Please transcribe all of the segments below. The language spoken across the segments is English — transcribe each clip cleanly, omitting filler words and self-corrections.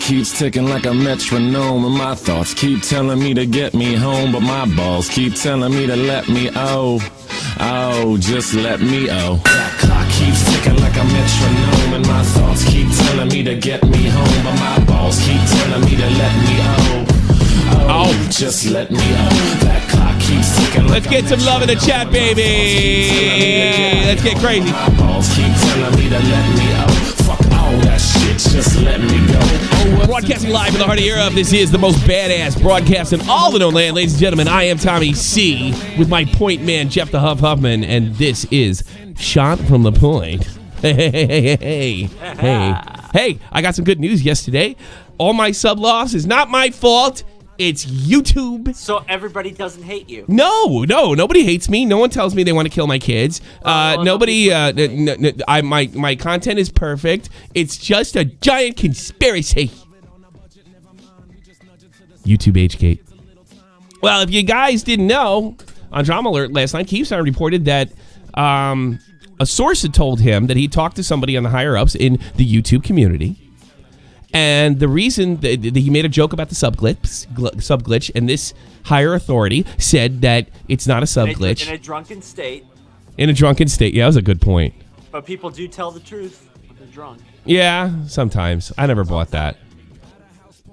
keeps ticking like a metronome, and my thoughts keep telling me to get me home, but my balls keep telling me to let me just let me That clock keeps ticking like a metronome, and my thoughts keep telling me to get me home, but my balls keep telling me to let me just let me That clock keeps ticking like Let's get some love in the chat, baby. Let's get crazy. My balls keep telling me to let me fuck all that shit, just let me go. Broadcasting live in the heart of Europe, this is the most badass broadcast in all the known land. Ladies and gentlemen, I am Tommy C with my point man, Jeff the Huffman, and this is Shot from the Point. Hey, I got some good news yesterday. All my sub loss is not my fault. It's YouTube. So everybody doesn't hate you? No, nobody hates me. No one tells me they want to kill my kids. Nobody. My content is perfect. It's just a giant conspiracy. YouTube H-Gate. Well, if you guys didn't know, on Drama Alert last night, Keemstar reported that a source had told him that he talked to somebody on the higher ups in the YouTube community. And the reason that he made a joke about the sub glitch, and this higher authority said that it's not a sub glitch. In a drunken state. In a drunken state. Yeah, that was a good point. But people do tell the truth when they're drunk. Yeah, sometimes. I never bought that.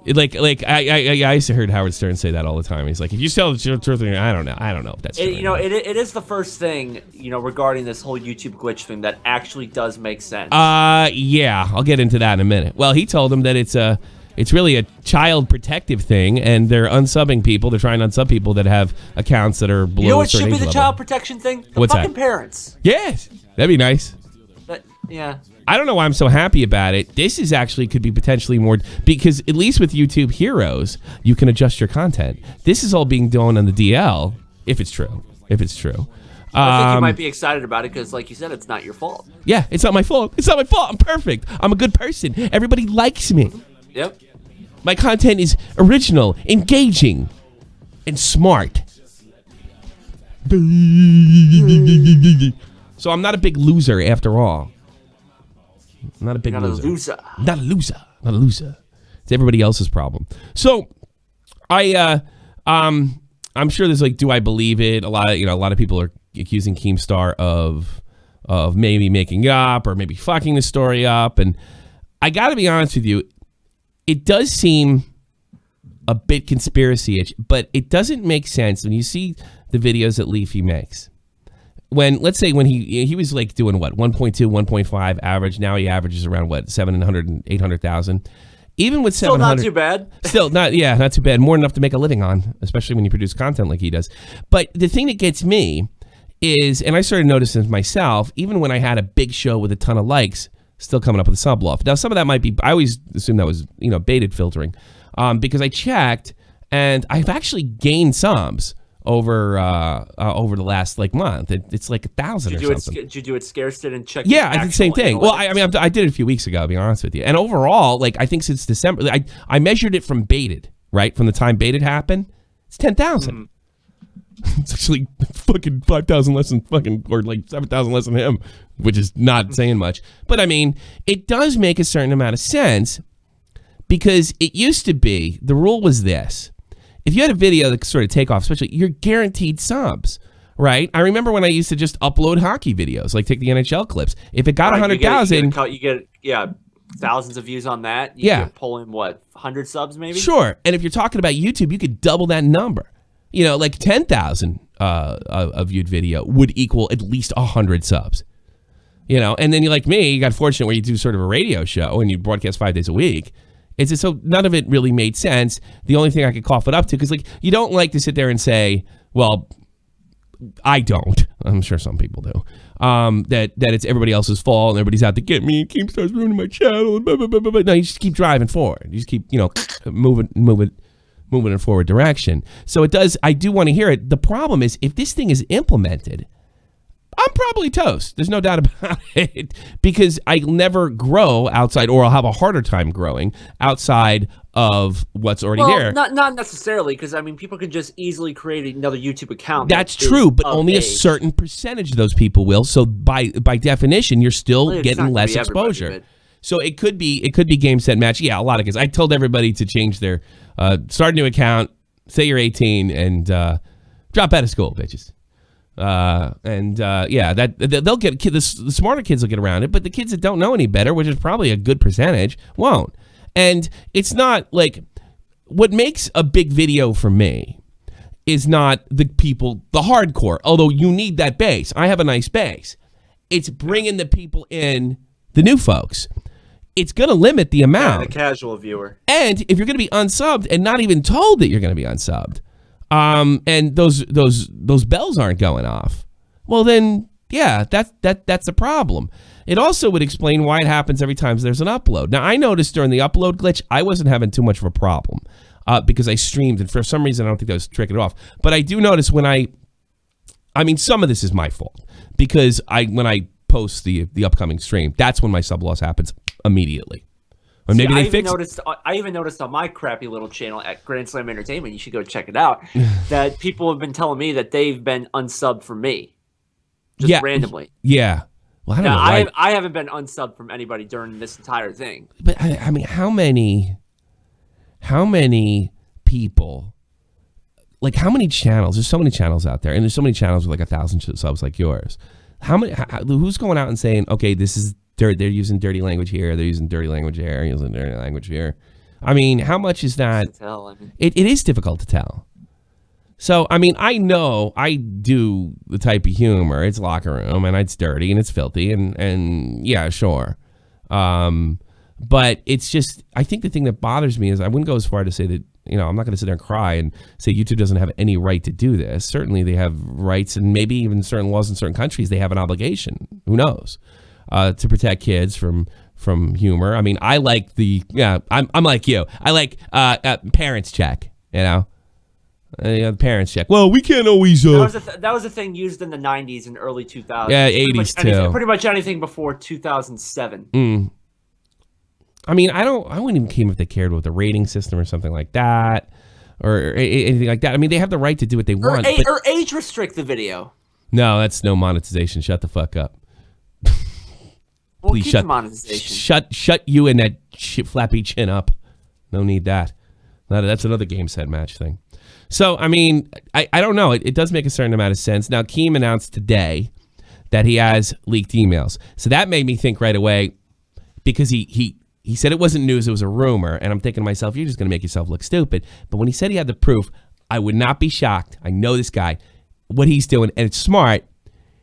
I used to hear Howard Stern say that all the time. He's like, if you tell the truth, I don't know if that's true. It is the first thing, regarding this whole YouTube glitch thing that actually does make sense. Yeah, I'll get into that in a minute. Well, he told him that it's really a child protective thing, and they're unsubbing people. They're trying to unsub people that have accounts that are below. You know what a certain should be the level. child protection thing? The What's fucking that? Parents. Yes, that'd be nice. Yeah. I don't know why I'm so happy about it. This is actually could be potentially more, because at least with YouTube Heroes, you can adjust your content. This is all being done on the DL, if it's true. I think you might be excited about it because, like you said, it's not your fault. Yeah, it's not my fault. It's not my fault. I'm perfect. I'm a good person. Everybody likes me. Yep. My content is original, engaging, and smart. So I'm not a big loser after all. I'm not a big loser. Not a loser. It's everybody else's problem. So I'm sure there's do I believe it? A lot of people are accusing Keemstar of maybe making up or maybe fucking the story up, and I got to be honest with you, it does seem a bit conspiracy-ish, but it doesn't make sense when you see the videos that Leafy makes. Let's say when he was doing what, 1.2, 1.5 average, now he averages around what, 700 and 800,000. Even with 700, still not too bad. Still not too bad. More than enough to make a living on, especially when you produce content like he does. But the thing that gets me is, and I started noticing myself, even when I had a big show with a ton of likes, still coming up with a sub loft. Now some of that might be, I always assume that was baited filtering, because I checked and I've actually gained subs over the last month. It's 1,000 or something. Did you do it scarce and check? Yeah, I did the same thing. Well, I did it a few weeks ago, to be honest with you. And overall, I think since December, I measured it from baited, right? From the time baited happened, it's 10,000. It's actually fucking 5,000 less than fucking, or 7,000 less than him, which is not saying much. But I mean, it does make a certain amount of sense, because it used to be, the rule was this. If you had a video that could sort of take off, especially, you're guaranteed subs, right? I remember when I used to just upload hockey videos, take the NHL clips. If it got 100,000... You get thousands of views on that. You could pull in, 100 subs maybe? Sure. And if you're talking about YouTube, you could double that number. 10,000 a viewed video would equal at least 100 subs. And then you're like me, you got fortunate where you do sort of a radio show and you broadcast 5 days a week. It's just, so none of it really made sense. The only thing I could cough it up to, because you don't like to sit there and say, well, I don't. I'm sure some people do. That it's everybody else's fault and everybody's out to get me and Keemstar's ruining my channel. And blah, blah, blah, blah. No, you just keep driving forward. You just keep moving in a forward direction. So I do want to hear it. The problem is, if this thing is implemented, I'm probably toast. There's no doubt about it, because I'll never grow outside, or I'll have a harder time growing outside of what's already there. Not necessarily, because people can just easily create another YouTube account. That's true, but only a certain percentage of those people will. So by definition, you're still getting less exposure. So it could be game, set, match. Yeah, a lot of kids. I told everybody to change their start a new account, say you're 18, and drop out of school, bitches. They'll get the smarter kids will get around it, but the kids that don't know any better, which is probably a good percentage, won't. And it's not like what makes a big video for me is not the people, the hardcore. Although you need that base, I have a nice base. It's bringing the people in, the new folks. It's going to limit the amount. The casual viewer. And if you're going to be unsubbed and not even told that you're going to be unsubbed, and those bells aren't going off, well then, yeah, that's a problem. It also would explain why it happens every time there's an upload. Now, I noticed during the upload glitch, I wasn't having too much of a problem because I streamed, and for some reason, I don't think that was tricking it off. But I do notice when I mean, some of this is my fault because when I post the upcoming stream, that's when my sub loss happens immediately. Or maybe they fix it. I even noticed on my crappy little channel at Grand Slam Entertainment, you should go check it out, that people have been telling me that they've been unsubbed from me. Just randomly. Yeah. Well, I don't know. I haven't been unsubbed from anybody during this entire thing. But I mean, how many people, like how many channels? There's so many channels out there, and there's so many channels with like 1,000 subs like yours. Who's going out and saying, okay, this is they're using dirty language here, they're using dirty language here, using dirty language here. I mean, how much is that? It is difficult to tell. So, I mean, I know I do the type of humor. It's locker room, and it's dirty, and it's filthy, and yeah, sure. But it's just, I think the thing that bothers me is I wouldn't go as far to say that, you know, I'm not going to sit there and cry and say YouTube doesn't have any right to do this. Certainly they have rights, and maybe even certain laws in certain countries, they have an obligation. Who knows? To protect kids from humor. I mean, I like I'm like you. I like parents check, you know? Parents check. Well, we can't always. That was a thing used in the 90s and early 2000s. Yeah, 80s too. Pretty much anything before 2007. I mean, I wouldn't even care if they cared with the rating system or something like that, or anything like that. I mean, they have the right to do what they want. Or age restrict the video. No, that's no monetization. Shut the fuck up. Please shut monetization. Shut you and that flappy chin up. No need that. That's another game set match thing. So, I mean, I don't know. It does make a certain amount of sense. Now, Keem announced today that he has leaked emails. So that made me think right away, because he said it wasn't news, it was a rumor. And I'm thinking to myself, you're just going to make yourself look stupid. But when he said he had the proof, I would not be shocked. I know this guy, what he's doing, and it's smart.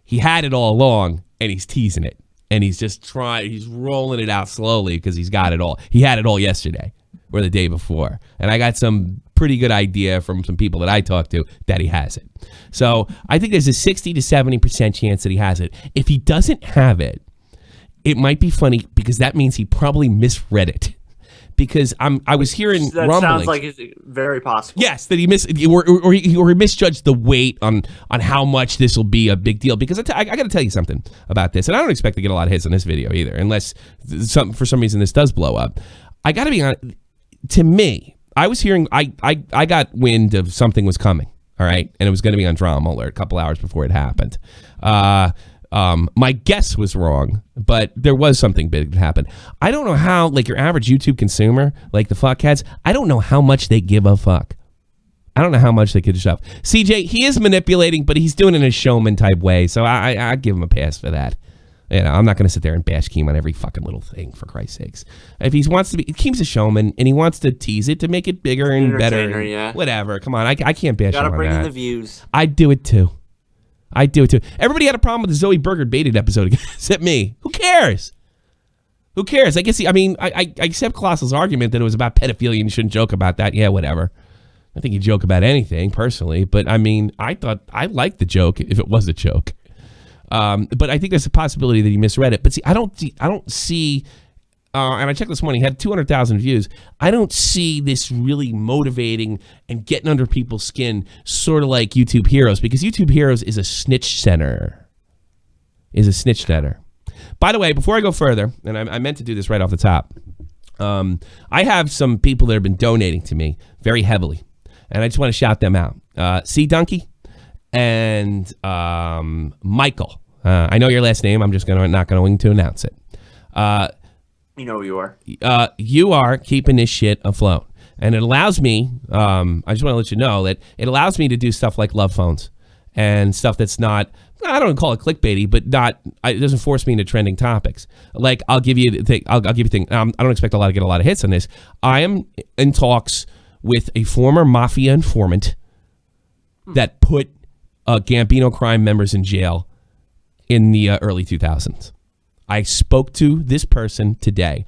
He had it all along, and he's teasing it. And he's just he's rolling it out slowly because he's got it all. He had it all yesterday or the day before. And I got some pretty good idea from some people that I talked to that he has it. So I think there's a 60 to 70% chance that he has it. If he doesn't have it, it might be funny because that means he probably misread it. Because I was hearing rumblings. That sounds like it's very possible. Yes, that he he misjudged the weight on how much this will be a big deal. Because I got to tell you something about this, and I don't expect to get a lot of hits on this video either, unless for some reason this does blow up. I got to be honest. To me, I was hearing I got wind of something was coming. All right, and it was going to be on Drama Alert a couple hours before it happened. My guess was wrong, but there was something big that happened. I don't know how, like your average YouTube consumer, like the fuckheads, I don't know how much they give a fuck. I don't know how much they could shove. CJ, he is manipulating, but he's doing it in a showman type way, so I give him a pass for that. You know, I'm not going to sit there and bash Keem on every fucking little thing, for Christ's sakes. If he wants to be, Keem's a showman, and he wants to tease it to make it bigger and better. And yeah. Whatever, come on, I can't bash him on that. Gotta bring in the views. I'd do it too. Everybody had a problem with the Zoe Burgard baited episode except me. Who cares? I guess I accept Colossal's argument that it was about pedophilia and you shouldn't joke about that. Yeah, whatever. I think you joke about anything personally, but I mean, I thought I liked the joke if it was a joke. But I think there's a possibility that he misread it. But see, I don't see. And I checked this morning, he had 200,000 views. I don't see this really motivating and getting under people's skin, sort of like YouTube Heroes, because YouTube Heroes is a snitch center. By the way, before I go further, and I meant to do this right off the top, I have some people that have been donating to me very heavily, and I just want to shout them out. C. Donkey and Michael. I know your last name. I'm just not going to announce it. You know who you are. You are keeping this shit afloat. And it allows me, I just want to let you know that it allows me to do stuff like love phones and stuff that's not, I don't call it clickbaity, but it doesn't force me into trending topics. Like, I'll give you the thing. I'll give you a thing. I don't expect to get a lot of hits on this. I am in talks with a former mafia informant that put Gambino crime members in jail in the early 2000s. I spoke to this person today.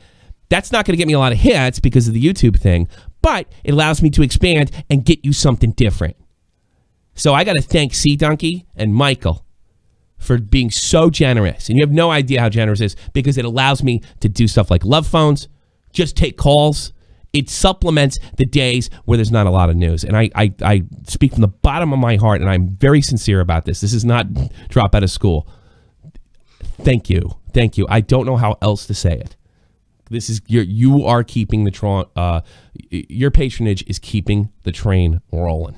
That's not going to get me a lot of hits because of the YouTube thing, but it allows me to expand and get you something different. So I got to thank C Donkey and Michael for being so generous. And you have no idea how generous it is because it allows me to do stuff like love phones, just take calls. It supplements the days where there's not a lot of news. And I speak from the bottom of my heart, and I'm very sincere about this. This is not drop out of school. Thank you. Thank you. I don't know how else to say it. This is you are keeping your patronage is keeping the train rolling.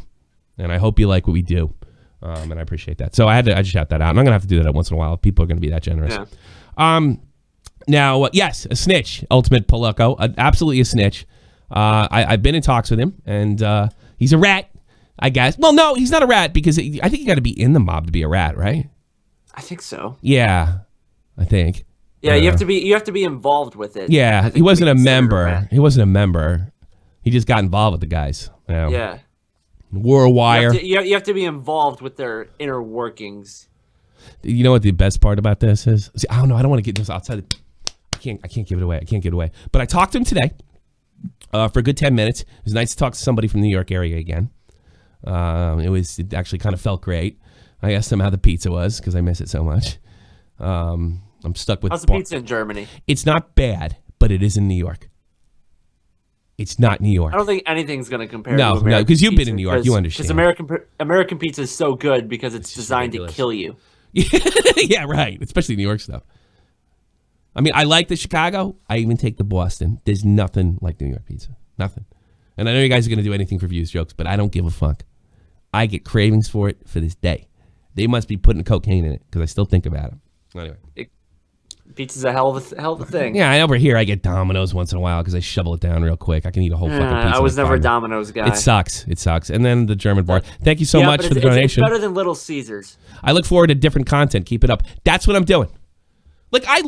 And I hope you like what we do. And I appreciate that. So I just shout that out. And I'm going to have to do that once in a while if people are going to be that generous. Yeah. Now, yes, a snitch, Ultimate Poloco, absolutely a snitch. I've been in talks with him, and he's a rat, I guess. Well, no, he's not a rat because I think you got to be in the mob to be a rat, right? I think so. Yeah, I think. Yeah, you have to be involved with it. Yeah, he wasn't a member. He wasn't a member. He just got involved with the guys. You know? Yeah. Wore a wire. You have to be involved with their inner workings. You know what the best part about this is? See, I don't know. I don't want to get this outside. I can't give it away. I can't give it away. But I talked to him today for a good 10 minutes. It was nice to talk to somebody from the New York area again. It actually kind of felt great. I asked him how the pizza was because I miss it so much. I'm stuck with. How's the pizza in Germany? It's not bad, but it is in New York. It's not New York. I don't think anything's going to compare. No, because you've been in New York, you understand. Because American pizza is so good because it's designed to kill you. Yeah, right. Especially New York stuff. I mean, I like the Chicago. I even take the Boston. There's nothing like New York pizza. Nothing. And I know you guys are going to do anything for views jokes, but I don't give a fuck. I get cravings for it for this day. They must be putting cocaine in it because I still think about it. Anyway. Pizza's a hell of a thing. Yeah, over here I get Domino's once in a while because I shovel it down real quick. I can eat a whole fucking pizza. I was never a Domino's guy. It sucks. And then the German bar. Thank you so much for the donation. It's better than Little Caesars. I look forward to different content. Keep it up. That's what I'm doing. Like I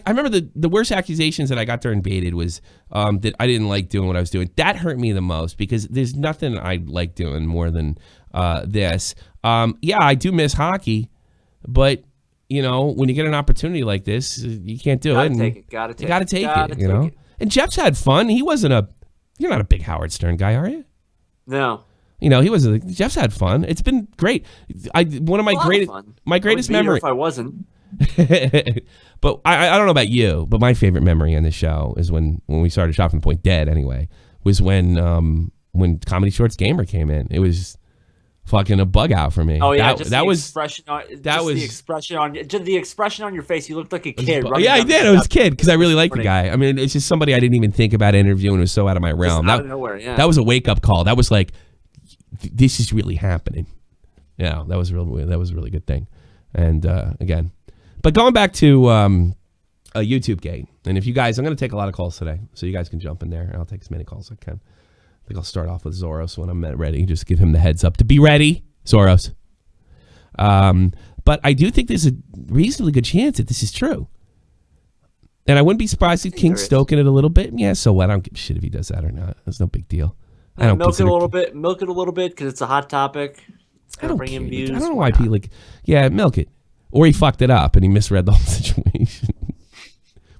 remember the worst accusations that I got during Baited was that I didn't like doing what I was doing. That hurt me the most because there's nothing I like doing more than this. Yeah, I do miss hockey, but you know, when you get an opportunity like this, you can't do it. Gotta take it. You know. And Jeff's had fun. He wasn't you're not a big Howard Stern guy, are you? No. You know, Jeff's had fun. It's been great. One of my greatest memory. If I wasn't. But I don't know about you, but my favorite memory on this show is when we started Shot from the Point Dead. Anyway, was when Comedy Shorts Gamer came in. It was fucking a bug out for me. Oh yeah, the expression on your face. You looked like a kid. Yeah, I did. I was a kid because I really liked the guy. I mean, it's just somebody I didn't even think about interviewing. It was so out of my realm. Out of nowhere. Yeah. That was a wake up call. That was like, this is really happening. Yeah, that was a really good thing. And again. But going back to a YouTube gate, and if you guys, I'm going to take a lot of calls today, so you guys can jump in there. I'll take as many calls as I can. I think I'll start off with Zoros when I'm ready. Just give him the heads up to be ready, Zoros. But I do think there's a reasonably good chance that this is true. And I wouldn't be surprised if King's stoking it a little bit. Yeah, so what? I don't give a shit if he does that or not. It's no big deal. Milk it a little bit because it's a hot topic. It's going to bring in views. I don't know why people milk it. Or he fucked it up and he misread the whole situation.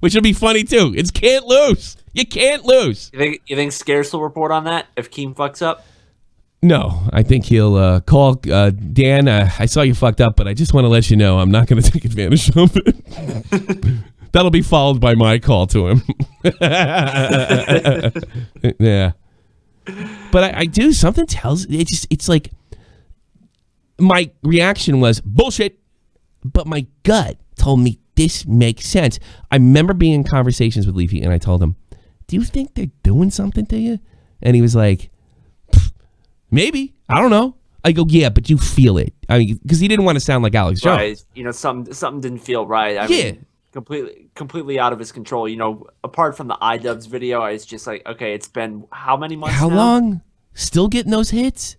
Which would be funny too. It's can't lose. You can't lose. You think Scarce will report on that if Keem fucks up? No, I think he'll call Dan. I saw you fucked up, but I just want to let you know I'm not going to take advantage of it. That'll be followed by my call to him. Yeah. But I do. Something tells it's like my reaction was bullshit. But my gut told me this makes sense. I remember being in conversations with Leafy, and I told him, do you think they're doing something to you? And he was like, maybe. I don't know. I go, yeah, but you feel it. I mean, because he didn't want to sound like Alex Jones. Right. You know, something didn't feel right. I mean, completely out of his control. You know, apart from the iDubbbz video, it's just like, okay, it's been how many months How now? long? Still getting those hits?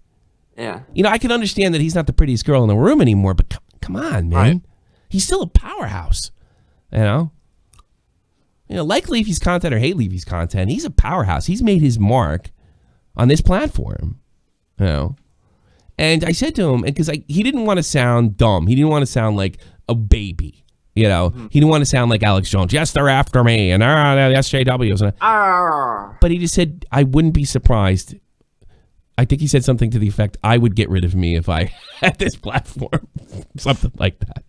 Yeah. You know, I can understand that he's not the prettiest girl in the room anymore, but come on, man. Right. He's still a powerhouse. You know? Like Leafy's content or hate Leafy's content, he's a powerhouse. He's made his mark on this platform. You know? And I said to him, because he didn't want to sound dumb. He didn't want to sound like a baby. You know? He didn't want to sound like Alex Jones. Yes, they're after me. And the SJWs. But he just said, I wouldn't be surprised. I think he said something to the effect, I would get rid of me if I had this platform. Something like that.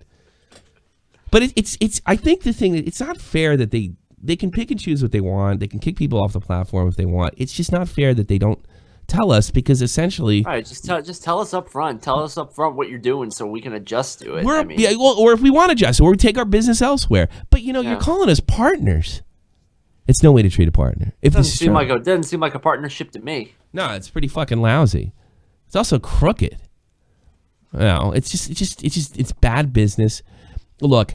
But it's I think the thing that it's not fair that they can pick and choose what they want. They can kick people off the platform if they want. It's just not fair that they don't tell us, because essentially, all right, just tell us up front. Tell us up front what you're doing so we can adjust to it. Or if we want to adjust, or we take our business elsewhere. But you're calling us partners. It's no way to treat a partner. It doesn't seem like a partnership to me. No, it's pretty fucking lousy. It's also crooked. It's bad business. Look,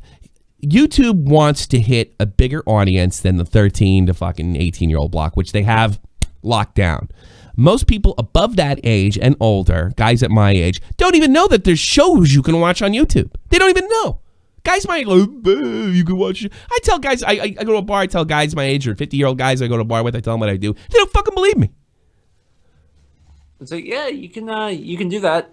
YouTube wants to hit a bigger audience than the 13 to fucking 18-year-old block, which they have locked down. Most people above that age and older, guys at my age, don't even know that there's shows you can watch on YouTube. They don't even know. Guys my age, you can watch it. I tell guys, I go to a bar, I tell guys my age, or 50-year-old guys I go to a bar with, I tell them what I do. They don't fucking believe me. It's like, yeah, you can do that.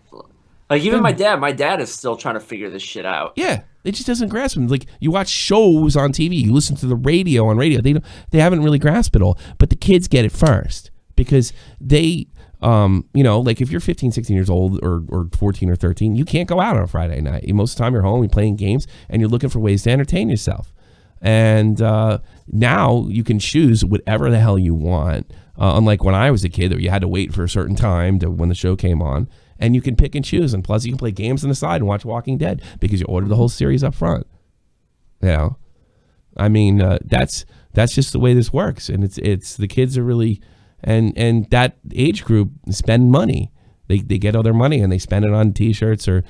Like, even my dad is still trying to figure this shit out. Yeah, it just doesn't grasp them. Like, you watch shows on TV, you listen to the radio on radio. They haven't really grasped it all. But the kids get it first because they, like if you're 15, 16 years old or 14 or 13, you can't go out on a Friday night. Most of the time you're home, you're playing games, and you're looking for ways to entertain yourself. And now you can choose whatever the hell you want. Unlike when I was a kid, that you had to wait for a certain time to when the show came on. And you can pick and choose, and plus you can play games on the side and watch Walking Dead because you ordered the whole series up front. I mean, that's just the way this works, and it's the kids are really, and that age group spend money. They get all their money and they spend it on T-shirts or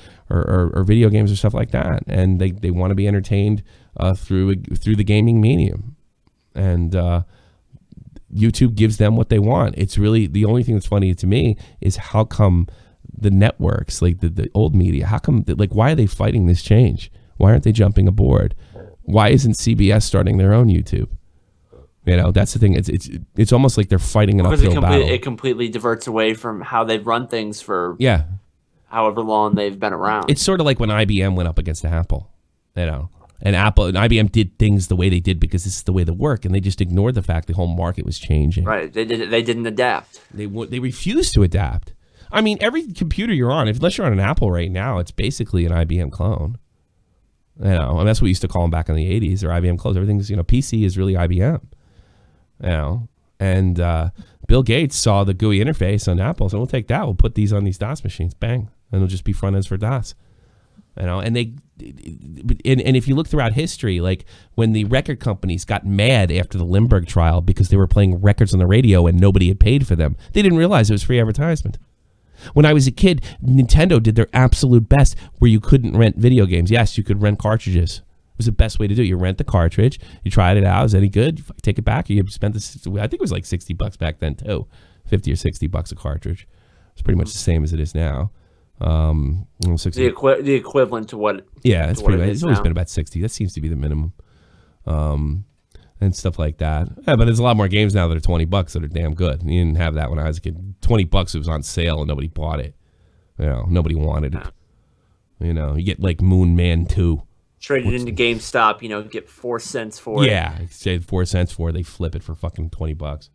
video games or stuff like that, and they want to be entertained through the gaming medium, and YouTube gives them what they want. It's really the only thing that's funny to me is how come the networks, like the old media, how come, like, why are they fighting this change? Why aren't they jumping aboard? Why isn't CBS starting their own YouTube? That's the thing. It's almost like they're fighting an uphill battle. It completely diverts away from how they've run things for however long they've been around. It's sort of like when IBM went up against Apple, and Apple and IBM did things the way they did because this is the way they work, and they just ignored the fact the whole market was changing. Right. They didn't adapt. They refused to adapt. I mean, every computer you're on, unless you're on an Apple right now, it's basically an IBM clone. And that's what we used to call them back in the 80s, or IBM clones. Everything's, PC is really IBM. And Bill Gates saw the GUI interface on Apple, so we'll take that. We'll put these on these DOS machines. Bang. And it'll just be front ends for DOS. And if you look throughout history, like when the record companies got mad after the Lindbergh trial because they were playing records on the radio and nobody had paid for them, they didn't realize it was free advertisement. When I was a kid, Nintendo did their absolute best where you couldn't rent video games. Yes, you could rent cartridges. It was the best way to do it. You rent the cartridge, you tried it out, is it any good? You take it back, you spent I think it was like $60 back then too, $50 or $60 a cartridge. It's pretty much the same as it is now. The equivalent to what? Yeah, it's pretty much. It's always been about 60. That seems to be the minimum, and stuff like that. Yeah, but there's a lot more games now that are $20 that are damn good. You didn't have that when I was a kid. $20 it was on sale and nobody bought it. Nobody wanted it. You get like Moon Man 2. Traded into GameStop, get 4 cents for it. Yeah, say 4 cents for it. They flip it for fucking $20.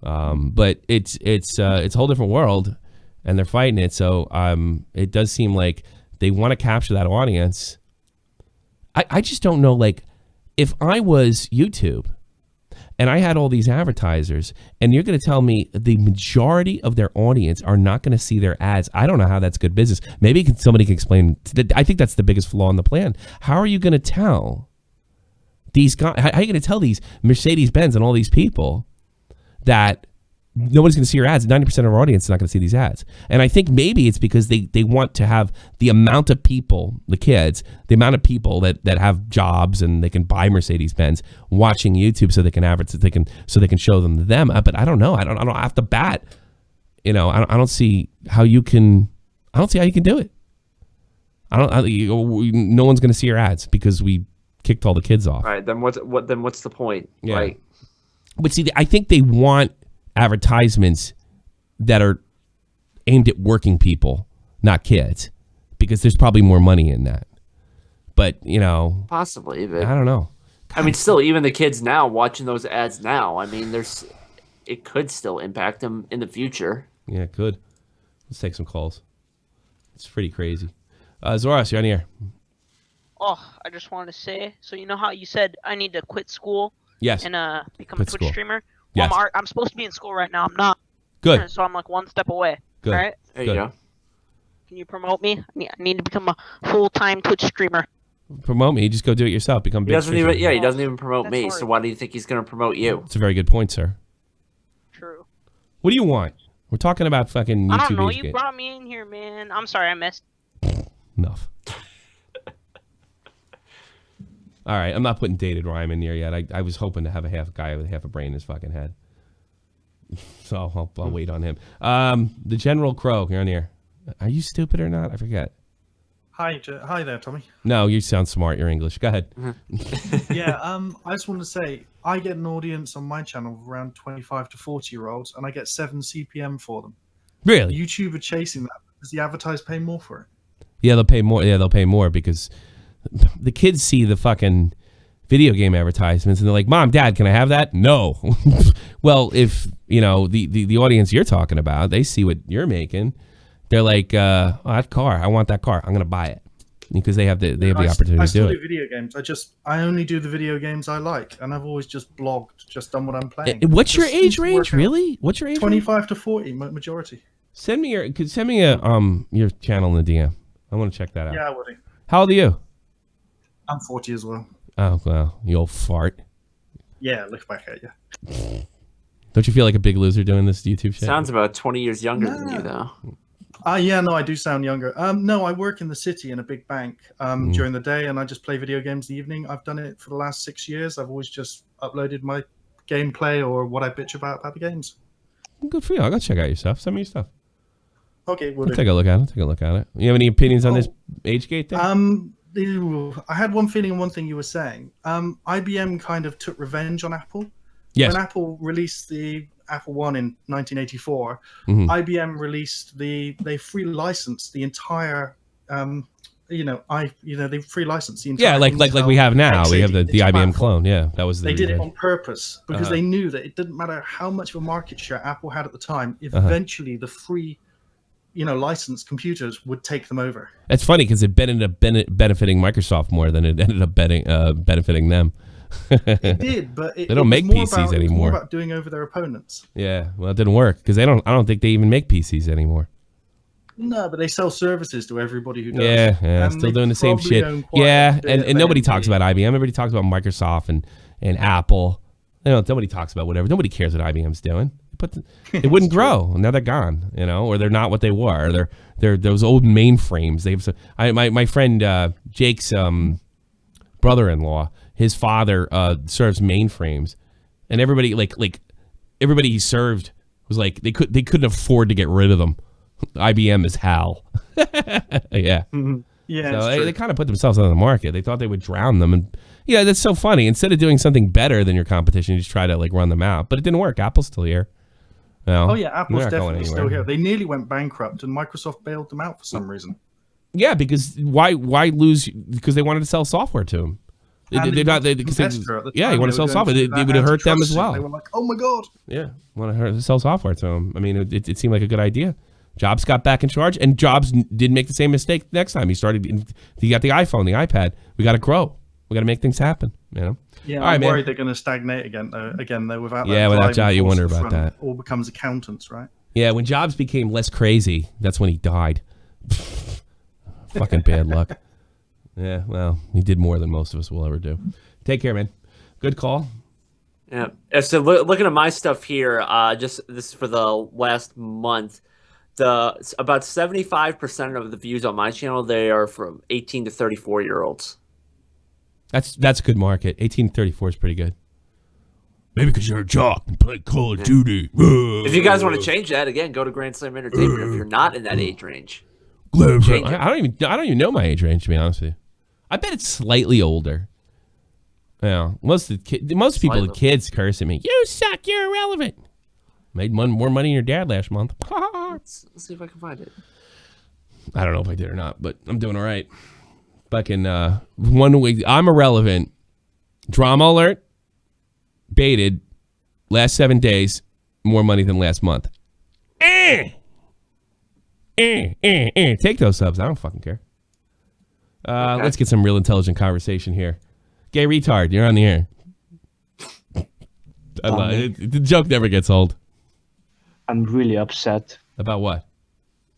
But it's a whole different world, and they're fighting it. So it does seem like they want to capture that audience. I just don't know, like, if I was YouTube and I had all these advertisers and you're going to tell me the majority of their audience are not going to see their ads, I don't know how that's good business. Maybe somebody can explain. I think that's the biggest flaw in the plan. How are you going to tell these guys, how are you going to tell these Mercedes-Benz and all these people that nobody's going to see your ads. 90% of our audience is not going to see these ads. And I think maybe it's because they want to have the amount of people, the kids, the amount of people that have jobs and they can buy Mercedes-Benz watching YouTube so they can advertise, so they can show them to them. But I don't know. I don't off the bat. I don't see how you can. I don't see how you can do it. No one's going to see your ads because we kicked all the kids off. All right. Then what's the point? Yeah. Like, but see, I think they want advertisements that are aimed at working people, not kids, because there's probably more money in that. But possibly. But I don't know. I mean, still, even the kids now watching those ads now. I mean, it could still impact them in the future. Yeah, it could. Let's take some calls. It's pretty crazy. Zoras, you're on the air. Oh, I just wanted to say, so you know how you said I need to quit school? Yes. And become Quit a Twitch school. streamer? Yes. Well, I'm supposed to be in school right now. I'm not. Good. So I'm like one step away. Good. All right? There Good. you go. Can you promote me? I need to become a full-time Twitch streamer. Promote me. Just go do it yourself. Become big. He doesn't even promote That's me. hard. So why do you think he's going to promote you? It's a very good point, sir. True. What do you want? We're talking about fucking YouTube. I don't know. age You gate. brought me in here, man. I'm sorry I missed. Enough. All right, I'm not putting dated rhyme in there yet. I was hoping to have a guy with half a brain in his fucking head. So I'll wait on him. The General Crow, you're on the air. Are you stupid or not? I forget. Hi there, Tommy. No, you sound smart. You're English. Go ahead. Yeah, I just want to say I get an audience on my channel of around 25 to 40-year-olds, and I get 7 CPM for them. Really? YouTube are chasing that. Does the advertise pay more for it? Yeah, they'll pay more. Yeah, they'll pay more because the kids see the fucking video game advertisements and they're like, "Mom, Dad, can I have that?" No. Well, if the audience you're talking about, they see what you're making. They're like, "Oh, that car! I want that car. I'm gonna buy it," because they have the opportunity I to still do do it. video games. I only do the video games I like, and I've always just blogged, just done what I'm playing. What's your Just seems age to work range? out. Really? What's your age? 25 to 40, majority. Send me your channel in the DM. I want to check that out. Yeah, I would. How old are you? I'm 40 as well. Oh well, you old fart. Yeah, look back at you. Don't you feel like a big loser doing this YouTube shit? Sounds about 20 years younger than you, though. Yeah, no, I do sound younger. No, I work in the city in a big bank during the day, and I just play video games in the evening. I've done it for the last 6 years. I've always just uploaded my gameplay or what I bitch about the games. Good for you. I'll go check out your stuff. Send me your stuff. Okay, we'll I'll do. take a look at it. You have any opinions on this age gate thing? I had one feeling on one thing you were saying. IBM kind of took revenge on Apple. Yes. When Apple released the Apple One in 1984, IBM released they free licensed the entire they free licensed the entire like we have now. We have the IBM platform. clone. Yeah, that was They did it on purpose because they knew that it didn't matter how much of a market share Apple had at the time. Eventually, the free, licensed computers would take them over. It's funny because it ended up benefiting Microsoft more than it ended up benefiting them. It did, but they don't make PCs anymore. It was more about doing over their opponents. Yeah, well, it didn't work because I don't think they even make PCs anymore. No, but they sell services to everybody who does. Yeah, And still they doing the same probably shit. own quite Yeah, a bit and nobody of talks about IBM. Everybody talks about Microsoft and Apple. Nobody talks about whatever. Nobody cares what IBM's doing. But they wouldn't grow. Now they're gone, or they're not what they were. They're those old mainframes. My friend Jake's brother-in-law, his father serves mainframes, and everybody everybody he served was like they couldn't afford to get rid of them. IBM is Hal. Yeah. Yeah, So they kind of put themselves on the market. They thought they would drown them, and that's so funny. Instead of doing something better than your competition, you just try to run them out. But it didn't work. Apple's still here. Oh yeah, Apple's they're not going definitely still anywhere. here. They nearly went bankrupt, and Microsoft bailed them out for some reason. Yeah, because why lose? Because they wanted to sell software to them. They're not. You want to sell software. It would have hurt them as well. They were like, "Oh my god!" Yeah, want to sell software to them. I mean, it seemed like a good idea. Jobs got back in charge, and Jobs didn't make the same mistake next time. He got the iPhone, the iPad. We got to grow. We got to make things happen. Yeah, All I'm right, worried man. they're going to stagnate again though. Without Yeah, that without driving Jobs, you force wonder at the about front, that. all becomes accountants, right? Yeah, when Jobs became less crazy, that's when he died. Fucking bad luck. Yeah, well, he did more than most of us will ever do. Take care, man. Good call. Yeah. So looking at my stuff here, just this for the last month, about 75% of the views on my channel, they are from 18 to 34-year-olds. That's a good market. 18 to 34 is pretty good. Maybe because you're a jock and play Call of Duty. If you guys want to change that, again, go to Grand Slam Entertainment if you're not in that age range. Change it. I don't even know my age range, to be honest with you. I bet it's slightly older. Yeah, most people, the kids, curse at me. You suck. You're irrelevant. Made more money than your dad last month. Let's see if I can find it. I don't know if I did or not, but I'm doing all right. Fucking 1 week. I'm irrelevant. Drama alert. Baited. Last 7 days. More money than last month. Take those subs. I don't fucking care. Okay. Let's get some real intelligent conversation here. Gay retard, you're on the air. The joke never gets old. I'm really upset. About what?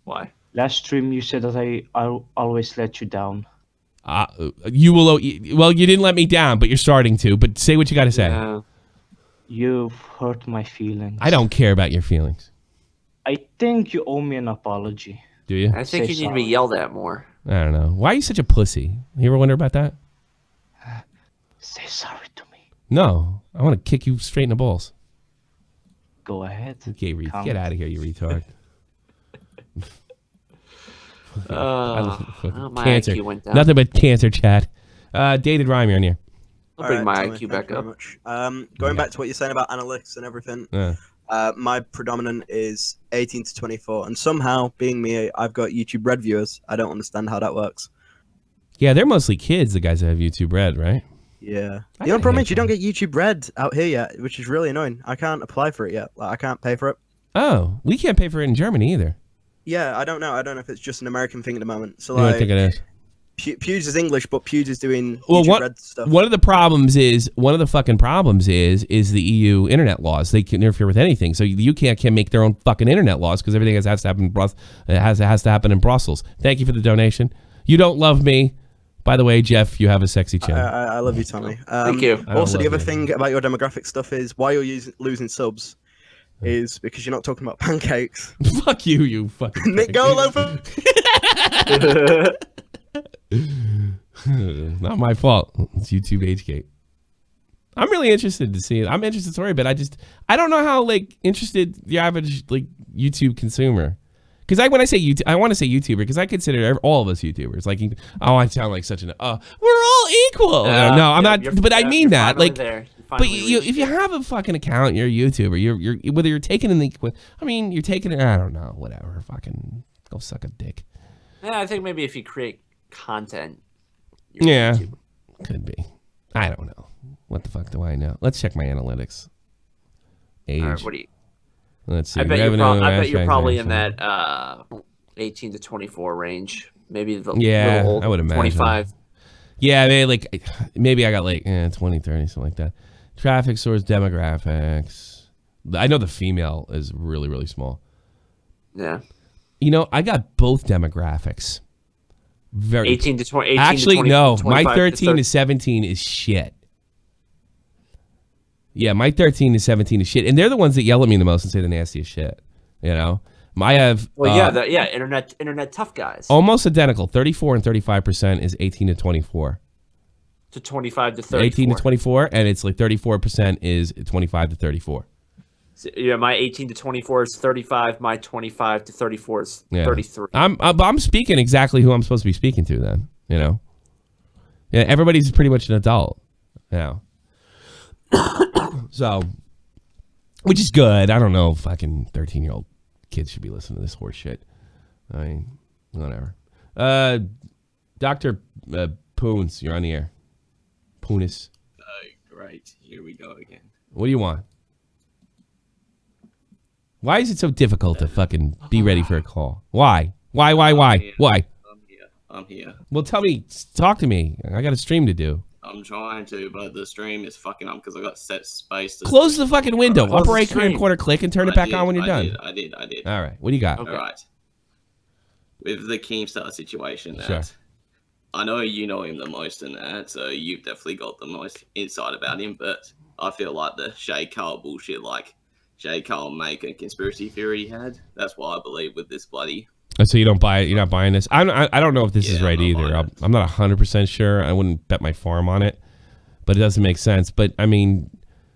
Why? Last stream you said that I'll always let you down. You will. Well, you didn't let me down, but you're starting to. But say what you got to say. Yeah. You've hurt my feelings. I don't care about your feelings. I think you owe me an apology. Do you? I think you need to be yelled at more. I don't know. Why are you such a pussy? You ever wonder about that? Say sorry to me. No. I want to kick you straight in the balls. Go ahead. Get out of here, you retard. Cancer. IQ went down. Nothing but cancer chat. Dated Rhyme, you're on here. I'll bring my IQ back up. Going back to what you're saying about analytics and everything, my predominant is 18 to 24, and somehow, being me, I've got YouTube Red viewers. I don't understand how that works. Yeah, they're mostly kids, the guys that have YouTube Red, right? Yeah. The only problem is you don't get YouTube Red out here yet, which is really annoying. I can't apply for it yet. Like, I can't pay for it. Oh, we can't pay for it in Germany either. Yeah, I don't know. I don't know if it's just an American thing at the moment. So, I think it is. Pews is English, but Pews is doing YouTube Red stuff. One of the fucking problems is the EU internet laws. They can interfere with anything. So you can't make their own fucking internet laws because everything has to happen in Brussels. It has to happen in Brussels. Thank you for the donation. You don't love me. By the way, Jeff, you have a sexy chin. I love you, Tommy. Thank you. Also, the other thing about your demographic stuff is why you're losing subs is because you're not talking about pancakes. Fuck you, you fucking Nick Golofer. Not my fault. It's YouTube age gate. I'm really interested to see it. I'm interested, sorry, but I don't know how interested the average YouTube consumer. Because when I say YouTube, I want to say YouTuber because I consider all of us YouTubers. I sound like such an we're all equal. No, I'm not. But I mean that. But if you have a fucking account, you're a YouTuber. You're whether you're taking you're taking it. I don't know. Whatever. Fucking go suck a dick. Yeah, I think maybe if you create content. Yeah, could be. I don't know. What the fuck do I know? Let's check my analytics. Age. All right, what do you? Let's see. I bet you're probably in that 18 to 24 range. Maybe the little old, I would imagine 25. Yeah, maybe I got 20, 30, something like that. Traffic source demographics. I know the female is really, really small. Yeah. I got both demographics. 18 to 20. 18 Actually, to 20, no. 25 My 13 to 17 is shit. Yeah, my 13 to 17 is shit. And they're the ones that yell at me the most and say the nastiest shit. I have... internet tough guys. Almost identical. 34 and 35% is 18 to 24. To 25 to 34. 18 to 24, and it's 34% is 25 to 34. So, my 18 to 24 is 35. My 25 to 34 is 33. I'm speaking exactly who I'm supposed to be speaking to then, Yeah, everybody's pretty much an adult now. So, which is good. I don't know if fucking 13-year-old kids should be listening to this horse shit. I mean, whatever. Dr. Poons, you're on the air. Poonis. Great. Here we go again. What do you want? Why is it so difficult to fucking be ready for a call? Why? Why? I'm here. Well, talk to me. I got a stream to do. I'm trying to, but the stream is fucking up because I got set space. Close the fucking window. Upper right corner, click, and turn it back on when you're done. I did. All right. What do you got? Okay. All right. With the Keemstar situation, sure. I know you know him the most in that, so you've definitely got the most insight about him, but I feel like the Shay Cole bullshit, like Shay Cole make a conspiracy theory he had. That's what I believe with this bloody. So you don't buy it? You're not buying this? I don't know if this is right either. I'm not 100% sure. I wouldn't bet my farm on it, but it doesn't make sense. But I mean,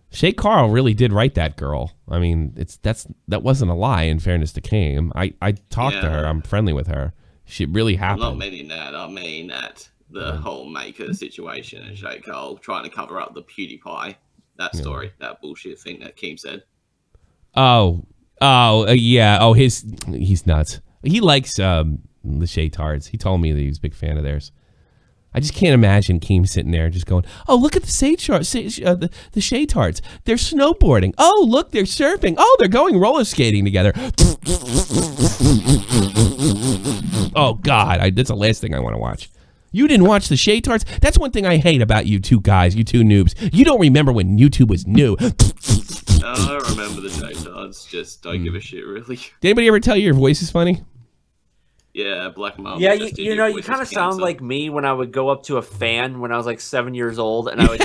Shay Carl really did write that girl. I mean, that wasn't a lie. In fairness to Keem, I talked to her. I'm friendly with her. She really happened. I'm not meaning that. I mean that the whole Maker situation and Shay Cole trying to cover up the PewDiePie, that story, that bullshit thing that Keem said. Yeah. Oh, he's nuts. He likes the Shay Tards. He told me that he was a big fan of theirs. I just can't imagine Keem sitting there just going, "Oh, look at the Shay Tards. They're snowboarding. Oh, look, they're surfing. Oh, they're going roller skating together." Oh God, that's the last thing I want to watch. You didn't watch the Shay Tards? That's one thing I hate about you two guys, you two noobs. You don't remember when YouTube was new. I remember the Shay Tards. Just don't give a shit, really. Did anybody ever tell you your voice is funny? Yeah, Black Mom. Yeah, you know, you kind of sound like me when I would go up to a fan when I was like 7 years old, and I would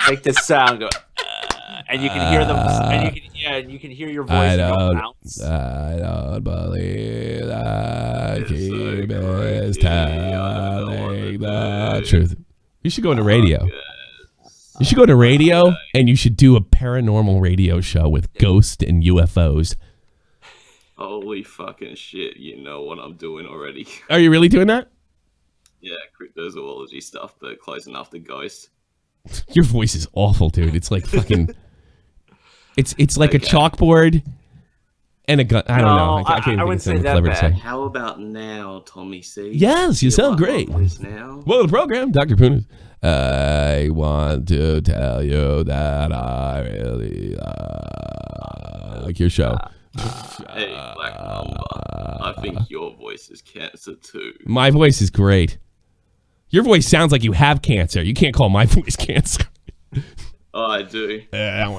make this sound go, and you can hear them, and you can hear your voice bounce. I don't believe that Keem is telling the truth. You should go into radio. You should go to radio, and you should do a paranormal radio show with ghosts and UFOs. Holy fucking shit, you know what I'm doing already. Are you really doing that? Yeah, cryptozoology stuff, but close enough to ghost. Your voice is awful, dude. It's like fucking... It's like a chalkboard and a gun. I don't know. I can't even think of something clever to say. How about now, Tommy C? Yes, you sound great. Now? Well, the program, Dr. Punas. I want to tell you that I really like your show. Hey, Black Mamba, I think your voice is cancer too. My voice is great. Your voice sounds like you have cancer. You can't call my voice cancer. Oh, I do.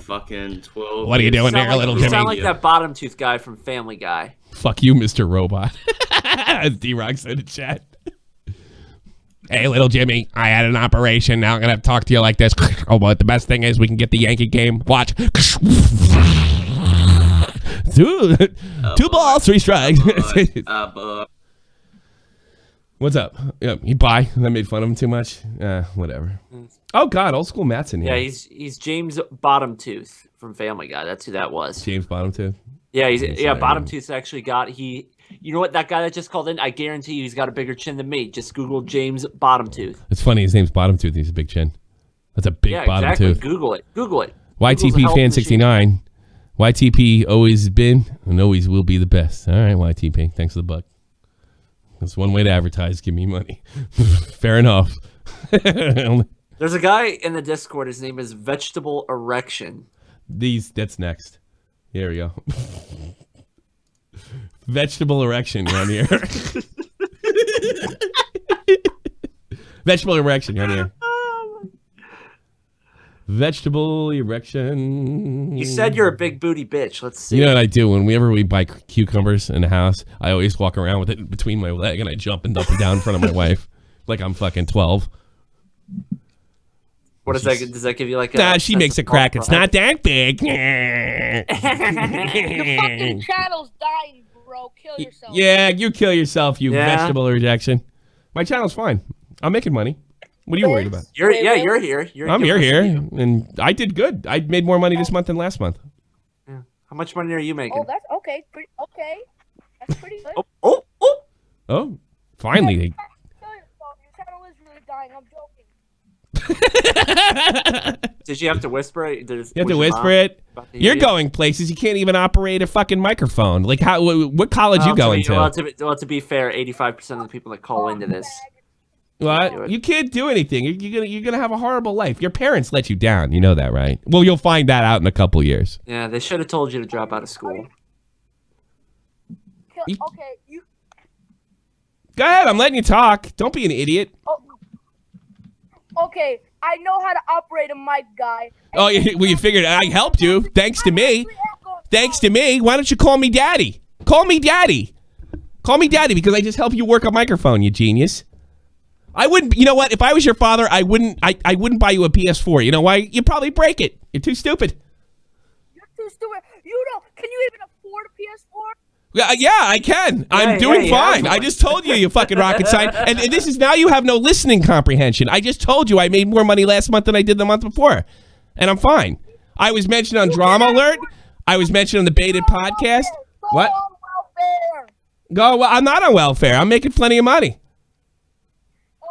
Fucking 12. What are you doing there, little Jimmy? You sound like that bottom tooth guy from Family Guy. Fuck you, Mr. Robot. D-Rock said in chat. Hey, little Jimmy, I had an operation. Now I'm going to have to talk to you like this. Oh, but the best thing is we can get the Yankee game. Watch. Two balls, 3 strikes. What's up? Yep, you buy. I made fun of him too much. Whatever. Oh God, old school Matt's in here. Yeah, he's James Bottomtooth from Family Guy. That's who that was. James Bottomtooth. Yeah, Bottomtooth actually got You know what? That guy that just called in, I guarantee you, he's got a bigger chin than me. Just Google James Bottomtooth. It's funny. His name's Bottomtooth. He's a big chin. That's a big bottom tooth. Google it. YTP fan 69. YTP always been and always will be the best. All right, YTP. Thanks for the buck. That's one way to advertise. Give me money. Fair enough. There's a guy in the Discord. His name is Vegetable Erection. That's next. Here we go. Vegetable Erection. You're on the air. Vegetable Erection. You're on the air. Vegetable Erection. You said you're a big booty bitch. Let's see. You know what I do? Whenever we buy cucumbers in the house, I always walk around with it between my leg and I jump and up and down in front of my wife. Like I'm fucking 12. What does that? Does that give you like a... Nah, she makes a crack. It's not that big. Your fucking channel's dying, bro. Kill yourself. Yeah, you kill yourself, you vegetable rejection. My channel's fine. I'm making money. What are you worried about? You're here. I'm here, and I did good. I made more money this month than last month. Yeah. How much money are you making? Oh, that's okay. Okay. That's pretty good. Oh, finally. Kill yourself. Your channel is really dying. I'm joking. Did you have to whisper it? You have to whisper it? You're going places. You can't even operate a fucking microphone. Like, what college you going to? Well, to be fair, 85% of the people that call into this... What? You can't do anything. You're gonna have a horrible life. Your parents let you down. You know that, right? Well, you'll find that out in a couple years. Yeah, they should have told you to drop out of school. Okay, Go ahead. I'm letting you talk. Don't be an idiot. Okay, I know how to operate a mic, guy. Oh, well, you figured I helped you. Thanks to me. Thanks to me. Why don't you call me daddy? Call me daddy. Call me daddy because I just help you work a microphone, you genius. I wouldn't, you know what? If I was your father, I wouldn't buy you a PS4. You know why? You'd probably break it. You're too stupid. You're too stupid. You don't. Can you even afford a PS4? Yeah, I can. I'm doing fine. I just told you fucking rocket science. And this is now you have no listening comprehension. I just told you I made more money last month than I did the month before. And I'm fine. I was mentioned on Drama Alert. I was mentioned on the Baited podcast. What? Go. Well, I'm not on welfare. I'm making plenty of money.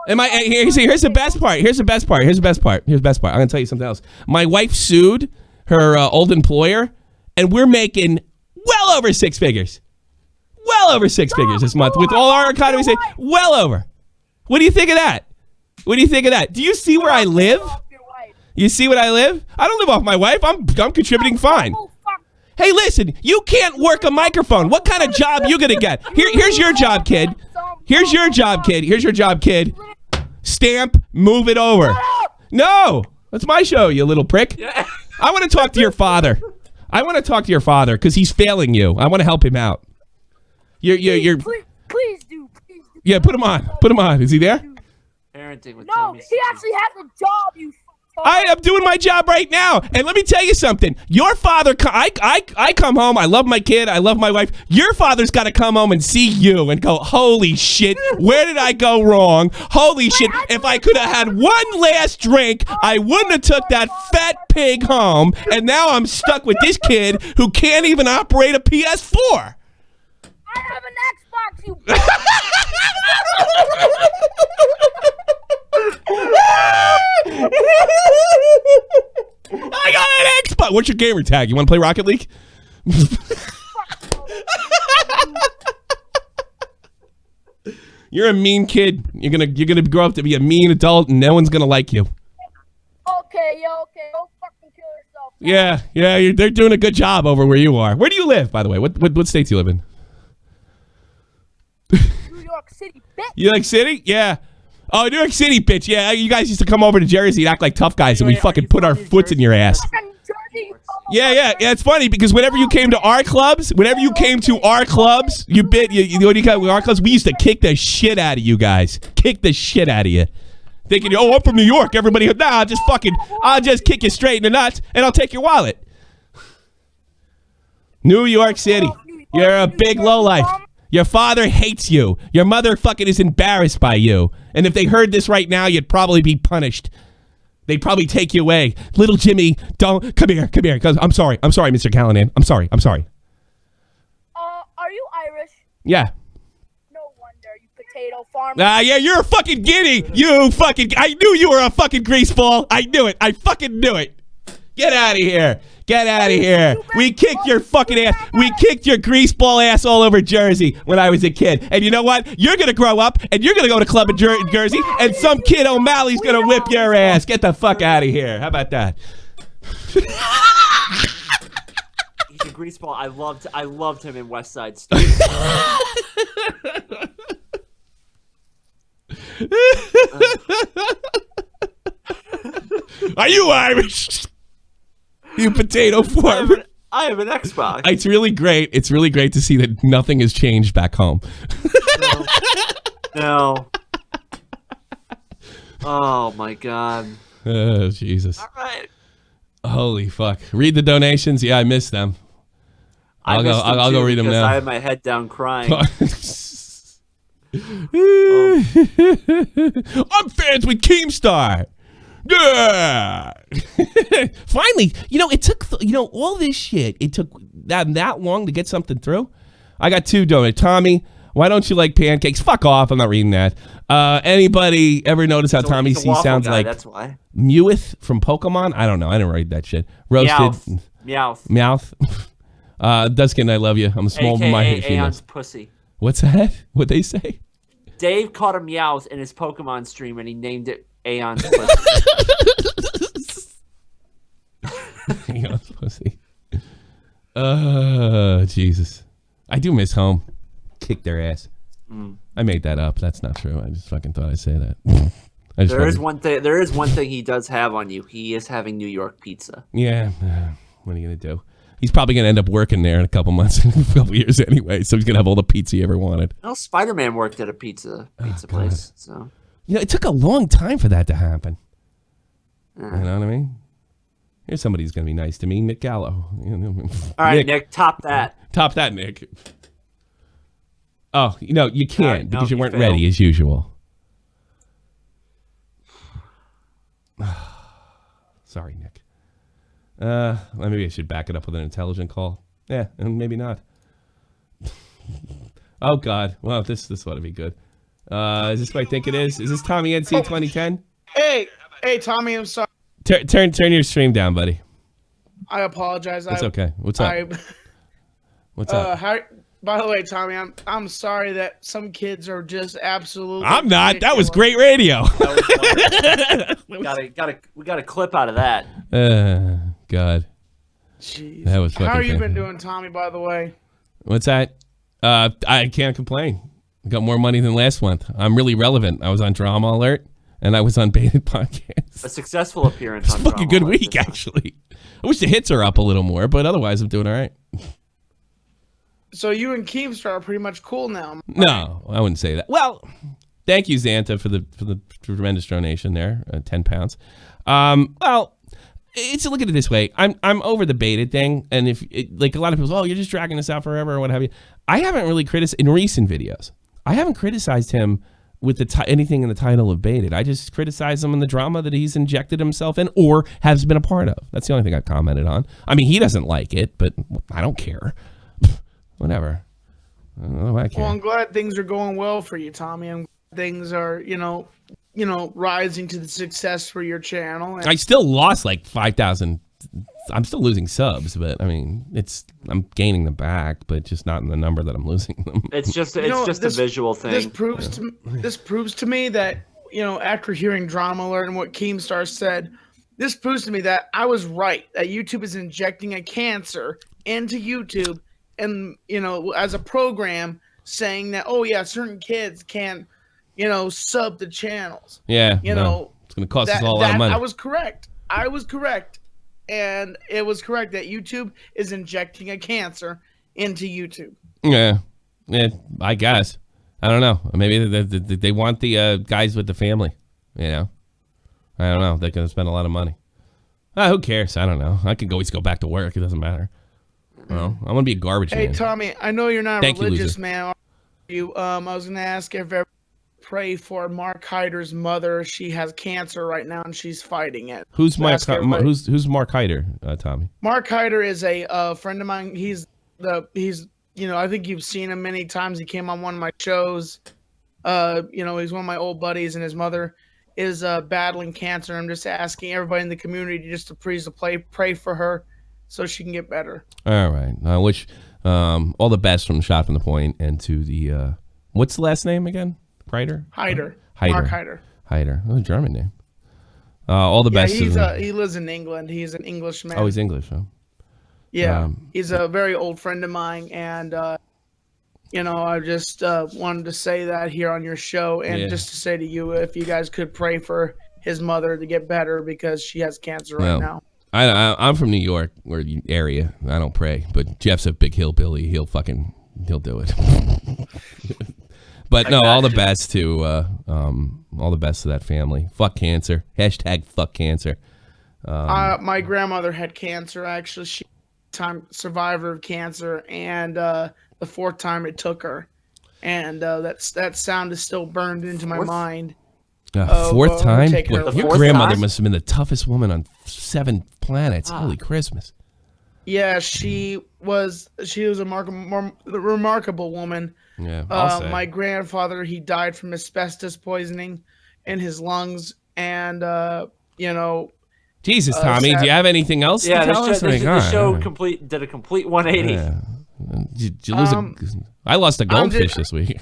Here's the best part. Here's the best part. I'm gonna tell you something else. My wife sued her old employer, and we're making well over 6 figures. Well over 6 figures this month with all our economies. Well over. What do you think of that? Do you see where I live? You see what I live? I don't live off my wife. I'm contributing fine. Hey, listen, you can't work a microphone. What kind of job you gonna get? Here's your job, kid. Here's your job, kid. Stamp, move it over. No, that's my show, you little prick. I want to talk to your father. Because he's failing you. I want to help him out. Please do. Yeah, put him on. Is he there? Parenting with No, Tommy he actually has a job, you I am doing my job right now. And let me tell you something. Your father, I come home. I love my kid. I love my wife. Your father's got to come home and see you and go, holy shit, where did I go wrong? Holy shit. If I could have had one last drink, I wouldn't have took that fat pig home. And now I'm stuck with this kid who can't even operate a PS4. I have an Xbox, you I got an Xbox. What's your gamer tag? You want to play Rocket League? You're a mean kid. You're gonna grow up to be a mean adult, and no one's gonna like you. Okay. Don't fucking kill yourself. Yeah. They're doing a good job over where you are. Where do you live, by the way? What states do you live in? New York City, bitch. New York City? Yeah. Oh, New York City, bitch. Yeah, you guys used to come over to Jersey and act like tough guys, and we fucking put our foots in your ass. Yeah. It's funny because whenever you came to our clubs, you bit. You know what you got with our clubs? We used to kick the shit out of you guys. Thinking, oh, I'm from New York. Everybody, I'll just kick you straight in the nuts, and I'll take your wallet. New York City. You're a big lowlife. Your father hates you. Your mother fucking is embarrassed by you. And if they heard this right now, you'd probably be punished. They'd probably take you away. Little Jimmy, don't come here. I'm sorry, Mr. Callanan. I'm sorry. Are you Irish? Yeah. No wonder, you potato farmer. Yeah, you're a fucking guinea. I knew you were a fucking greaseball. I knew it. I fucking knew it. Get out of here. We kicked your fucking ass. We kicked your greaseball ass all over Jersey when I was a kid. And you know what? You're going to grow up and you're going to go to club in Jersey and some kid O'Malley's going to whip your ass. Get the fuck out of here. How about that? He's a greaseball. I loved him in West Side Story. Are you Irish? You potato farmer. I have an Xbox. It's really great. It's really great to see that nothing has changed back home. No. Oh my God. Oh Jesus. All right. Holy fuck. Read the donations. Yeah, I missed them. I'll go read them now. I had my head down crying. I'm fans with Keemstar. Yeah. Finally, it took all this shit. It took that long to get something through. I got 2 donuts. Tommy, why don't you like pancakes? Fuck off. I'm not reading that. Anybody ever notice how Tommy C sounds like? That's why. Mewith from Pokemon? I don't know. I didn't read that shit. Roasted. Meowth. Duskin, I love you. I'm a small my Aeon's pussy. What's that? What'd they say? Dave caught a Meowth in his Pokemon stream and he named it Aeon's pussy. Aeon's pussy. Jesus. I do miss home. Kick their ass. I made that up. That's not true. I just fucking thought I'd say that. There is one thing he does have on you. He is having New York pizza. Yeah. What are you gonna do? He's probably gonna end up working there in a couple months, a couple years anyway. So he's gonna have all the pizza he ever wanted. Well, Spider-Man worked at a pizza place. So it took a long time for that to happen. You know what I mean? Here's somebody who's going to be nice to me, Nick Gallo. All right, Nick, top that. Top that, Nick. Oh, you can't because you weren't failed. ready as usual. Sorry, Nick. Maybe I should back it up with an intelligent call. Yeah, and maybe not. Oh God! Well, this ought to be good. Is this what I think it is? Is this Tommy NC 2010? Hey, Tommy, I'm sorry. Turn your stream down, buddy. I apologize. That's okay. What's up? What's up? By the way, Tommy, I'm sorry that some kids are just absolutely. I'm not. That was great radio. We got a clip out of that. God. Jeez. That was How fucking are you been doing, Tommy? By the way. What's that? I can't complain. I got more money than last month. I'm really relevant. I was on Drama Alert and I was on Baited Podcast. A successful appearance. It's on a fucking good Drama week, actually. I wish the hits are up a little more, but otherwise I'm doing all right. So you and Keemstar are pretty much cool now. No, I wouldn't say that. Well, thank you, Xanta, for the tremendous donation there, 10 pounds. Well, it's look at it this way. I'm over the Baited thing, and if like a lot of people, you're just dragging this out forever or what have you. I haven't really criticized in recent videos. I haven't criticized him with anything in the title of Baited. I just criticize him in the drama that he's injected himself in or has been a part of. That's the only thing I've commented on. I mean, he doesn't like it, but I don't care. Whatever. I don't know why I care. Well, I'm glad things are going well for you, Tommy. I'm glad things are, rising to the success for your channel. And I still lost like 5,000. I'm still losing subs, but I mean, I'm gaining them back, but just not in the number that I'm losing them. It's just a visual thing. This proves to me that, after hearing Drama Alert and what Keemstar said, this proves to me that I was right, that YouTube is injecting a cancer into YouTube. And, as a program saying that, certain kids can, sub the channels. Yeah. It's going to cost us all a lot of money. I was correct. And it was correct that YouTube is injecting a cancer into YouTube. Yeah. I guess. I don't know. Maybe they want the guys with the family, I don't know. They're going to spend a lot of money. Who cares? I don't know. I could always go back to work. It doesn't matter. Well, I'm gonna be a garbage man. Hey, Tommy, I know you're not Thank religious, you, man. I was gonna ask if ever pray for Mark Hyder's mother. She has cancer right now and she's fighting it. Who's Mark Hyder, Tommy? Mark Hyder is a friend of mine. He's I think you've seen him many times. He came on one of my shows. He's one of my old buddies, and his mother is battling cancer. I'm just asking everybody in the community just to please pray for her, so she can get better. All right. I wish all the best from Shot from the Point and to the what's the last name again? Hyder. Mark Hyder. Oh, German name. All the best. He lives in England. He's an Englishman. Oh, he's English, huh? Yeah, he's a very old friend of mine, and I just wanted to say that here on your show, and just to say to you, if you guys could pray for his mother to get better because she has cancer right now. I'm from New York or area. I don't pray, but Jeff's a big hillbilly. He'll do it. But no, all the best to that family. Fuck cancer. # fuck cancer. My grandmother had cancer. Actually, she survivor of cancer, and the 4th time it took her, and that sound is still burned into my mind. 4th time? Your grandmother time? must have been the toughest woman on 7 planets. Holy Christmas. Yeah, she was a remarkable woman. Yeah, I'll say. My grandfather, he died from asbestos poisoning in his lungs, and Jesus, Tommy, do you have anything else to tell us? The show did a complete 180. Yeah. Did you lose I lost a goldfish this week.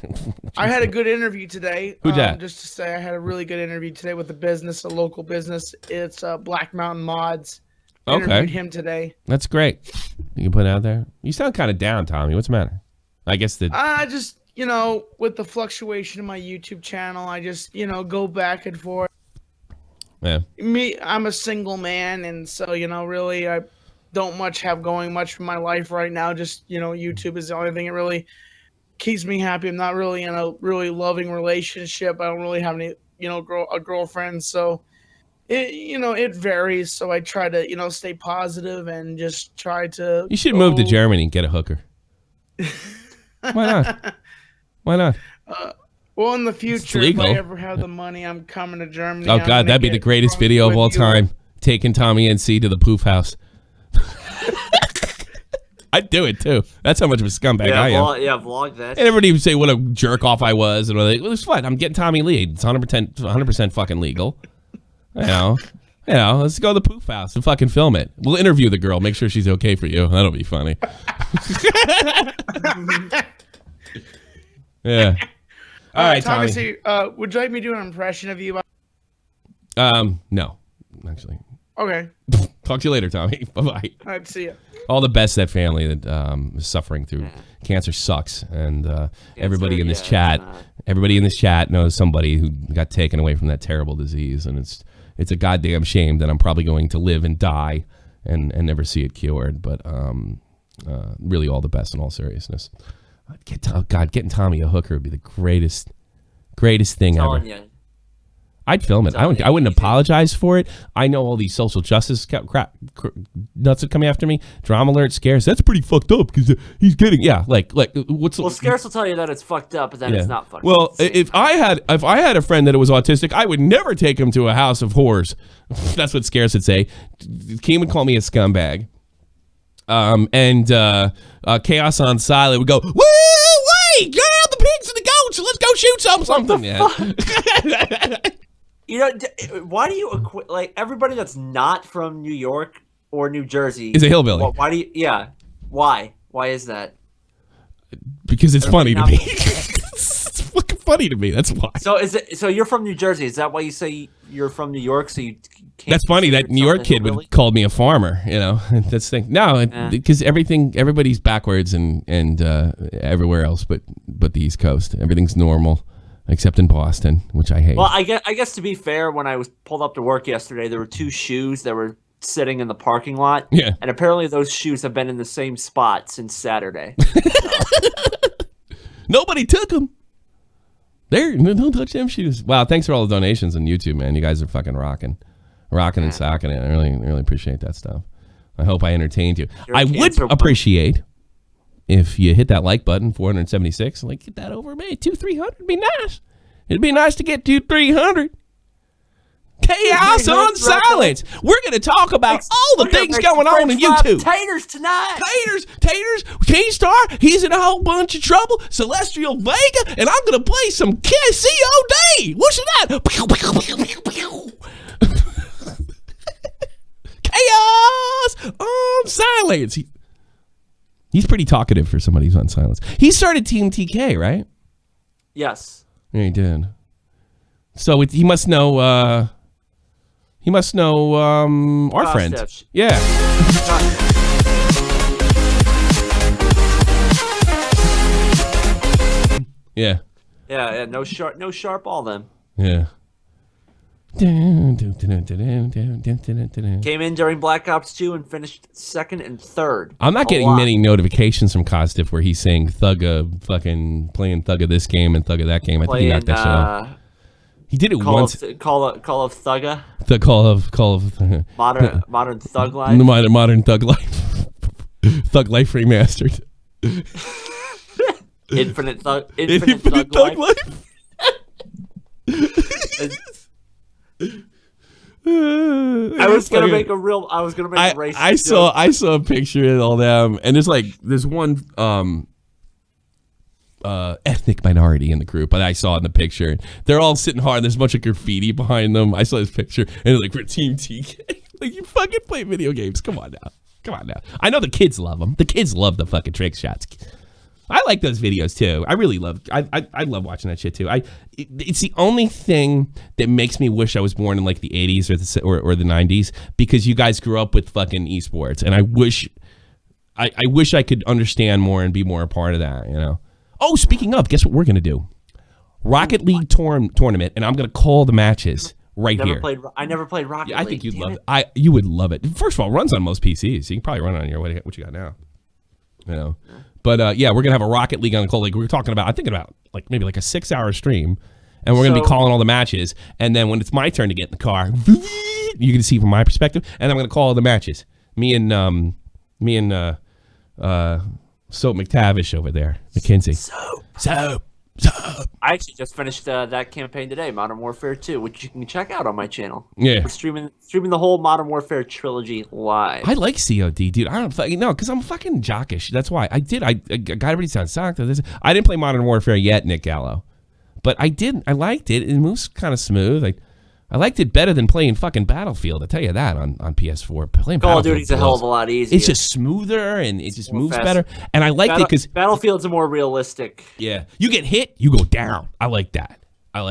I had a good interview today. Who'd that? Just to say, I had a really good interview today with a local business. It's Black Mountain Mods. Interviewed him today. That's great. You can put it out there. You sound kind of down, Tommy. What's the matter? I guess I just, with the fluctuation of my YouTube channel, I just, go back and forth. Yeah. I'm a single man, and so, really, I don't have going much for my life right now. Just, YouTube is the only thing that really keeps me happy. I'm not really in a really loving relationship. I don't really have any, a girlfriend. So, it varies. So I try to, stay positive and just try to. You should move to Germany and get a hooker. Why not? Why not? Well, in the future, if I ever have the money, I'm coming to Germany. Oh, God, that'd be the greatest video of all time. Taking Tommy NC to the poof house. I'd do it, too. That's how much of a scumbag I am. Vlog that. And everybody would say what a jerk off I was. And like, well, it's fine. I'm getting Tommy Lee. It's 100% fucking legal. Let's go to the poof house and fucking film it. We'll interview the girl. Make sure she's okay for you. That'll be funny. Yeah. All right, Tommy. Would you like me to do an impression of you? No, actually. Okay. Talk to you later, Tommy. Bye-bye. All right, see ya. All the best to that family that is suffering through cancer sucks, and everybody in this chat knows somebody who got taken away from that terrible disease, and it's a goddamn shame that I'm probably going to live and die and never see it cured. But really, all the best in all seriousness. Getting Tommy a hooker would be the greatest thing ever. I'd film it. I wouldn't apologize for it. I know all these social justice crap nuts are coming after me. Drama alert, Scares. That's pretty fucked up because he's getting what's. Well, Scares will tell you that it's fucked up, but then it's not fucked up. Well, if I had a friend that was autistic, I would never take him to a house of horrors. That's what Scares would say. Keem would call me a scumbag. And Chaos on Silent would go, woo, wait, girl, the pigs and the goats, let's go shoot something. Why do you equate, like, everybody that's not from New York or New Jersey is a hillbilly? Why do you? Why is that? Because it's funny to me. It's fucking funny to me. That's why. So you're from New Jersey. Is that why you say you're from New York? So you can't. That's funny. That New York kid would call me a farmer. That's the thing. No, because everybody's backwards and everywhere else, but the East Coast, everything's normal, except in Boston, which I hate. Well, I guess to be fair, when I was pulled up to work yesterday, there were 2 shoes that were sitting in the parking lot. Yeah. And apparently those shoes have been in the same spot since Saturday. Nobody took them. Don't touch them shoes. Wow, thanks for all the donations on YouTube, man. You guys are fucking rocking and socking it. I really appreciate that stuff. I hope I entertained you. I would appreciate if you hit that like button, 476, like get that over me. 200-300 would be nice. It'd be nice to get 200-300. Chaos on Silence. We're going to talk about all the things going on in YouTube. Taters tonight. Taters. Keemstar, he's in a whole bunch of trouble. Celestial Vega, and I'm going to play some COD. What's that? Chaos on Silence. He's pretty talkative for somebody who's on Silence. He started Team TK, right? Yes. Yeah, he did. So he must know. He must know our friend. Stitch. Yeah. Yeah. Yeah. No sharp all them. Yeah. Came in during Black Ops 2 and finished 2nd and 3rd. I'm not getting many notifications from Costiff where he's saying Thugga, fucking playing Thugga this game and Thugga that game. I think he knocked that shit off. He did it once. Call of Thugga. The call of modern Thug Life. Modern Thug Life. Thug Life remastered. Infinite Thug Life. I was gonna make a race. I saw a picture of all them, and there's one ethnic minority in the group, but I saw in the picture they're all sitting hard. There's a bunch of graffiti behind them. I saw this picture, and it's like, we're Team TK. Like, you fucking play video games. Come on now. I know the kids love them. The kids love the fucking trick shots. I like those videos too. I really love. I love watching that shit too. It's the only thing that makes me wish I was born in like the 80s or the 90s, because you guys grew up with fucking esports, and I wish I could understand more and be more a part of that. Oh, speaking of, guess what we're gonna do? Rocket League tournament, and I'm gonna call the matches here. I never played Rocket League. I think you'd love it. You would love it. First of all, it runs on most PCs. You can probably run it on your what you got now. But yeah, we're gonna have a Rocket League on the call. Like we're talking about, I'm thinking about like maybe like a 6-hour stream, and we're gonna be calling all the matches. And then when it's my turn to get in the car, You can see from my perspective, and I'm going to call all the matches. Me and Soap McTavish over there, McKinsey. Soap. I actually just finished that campaign today, Modern Warfare 2, which you can check out on my channel. Yeah. We're streaming the whole Modern Warfare trilogy live. I like COD, dude. I don't fucking know, because I'm fucking jockish. That's why I did. I got everybody sound sucked. I didn't play Modern Warfare yet, Nick Gallo, but I did. I liked it. It moves kind of smooth. I liked it better than playing fucking Battlefield. I tell you that on PS4. Playing Call of Duty's a hell of a lot easier. It's just smoother and it just moves better. And I liked it because Battlefield's a more realistic. Yeah, you get hit, you go down. I like that. And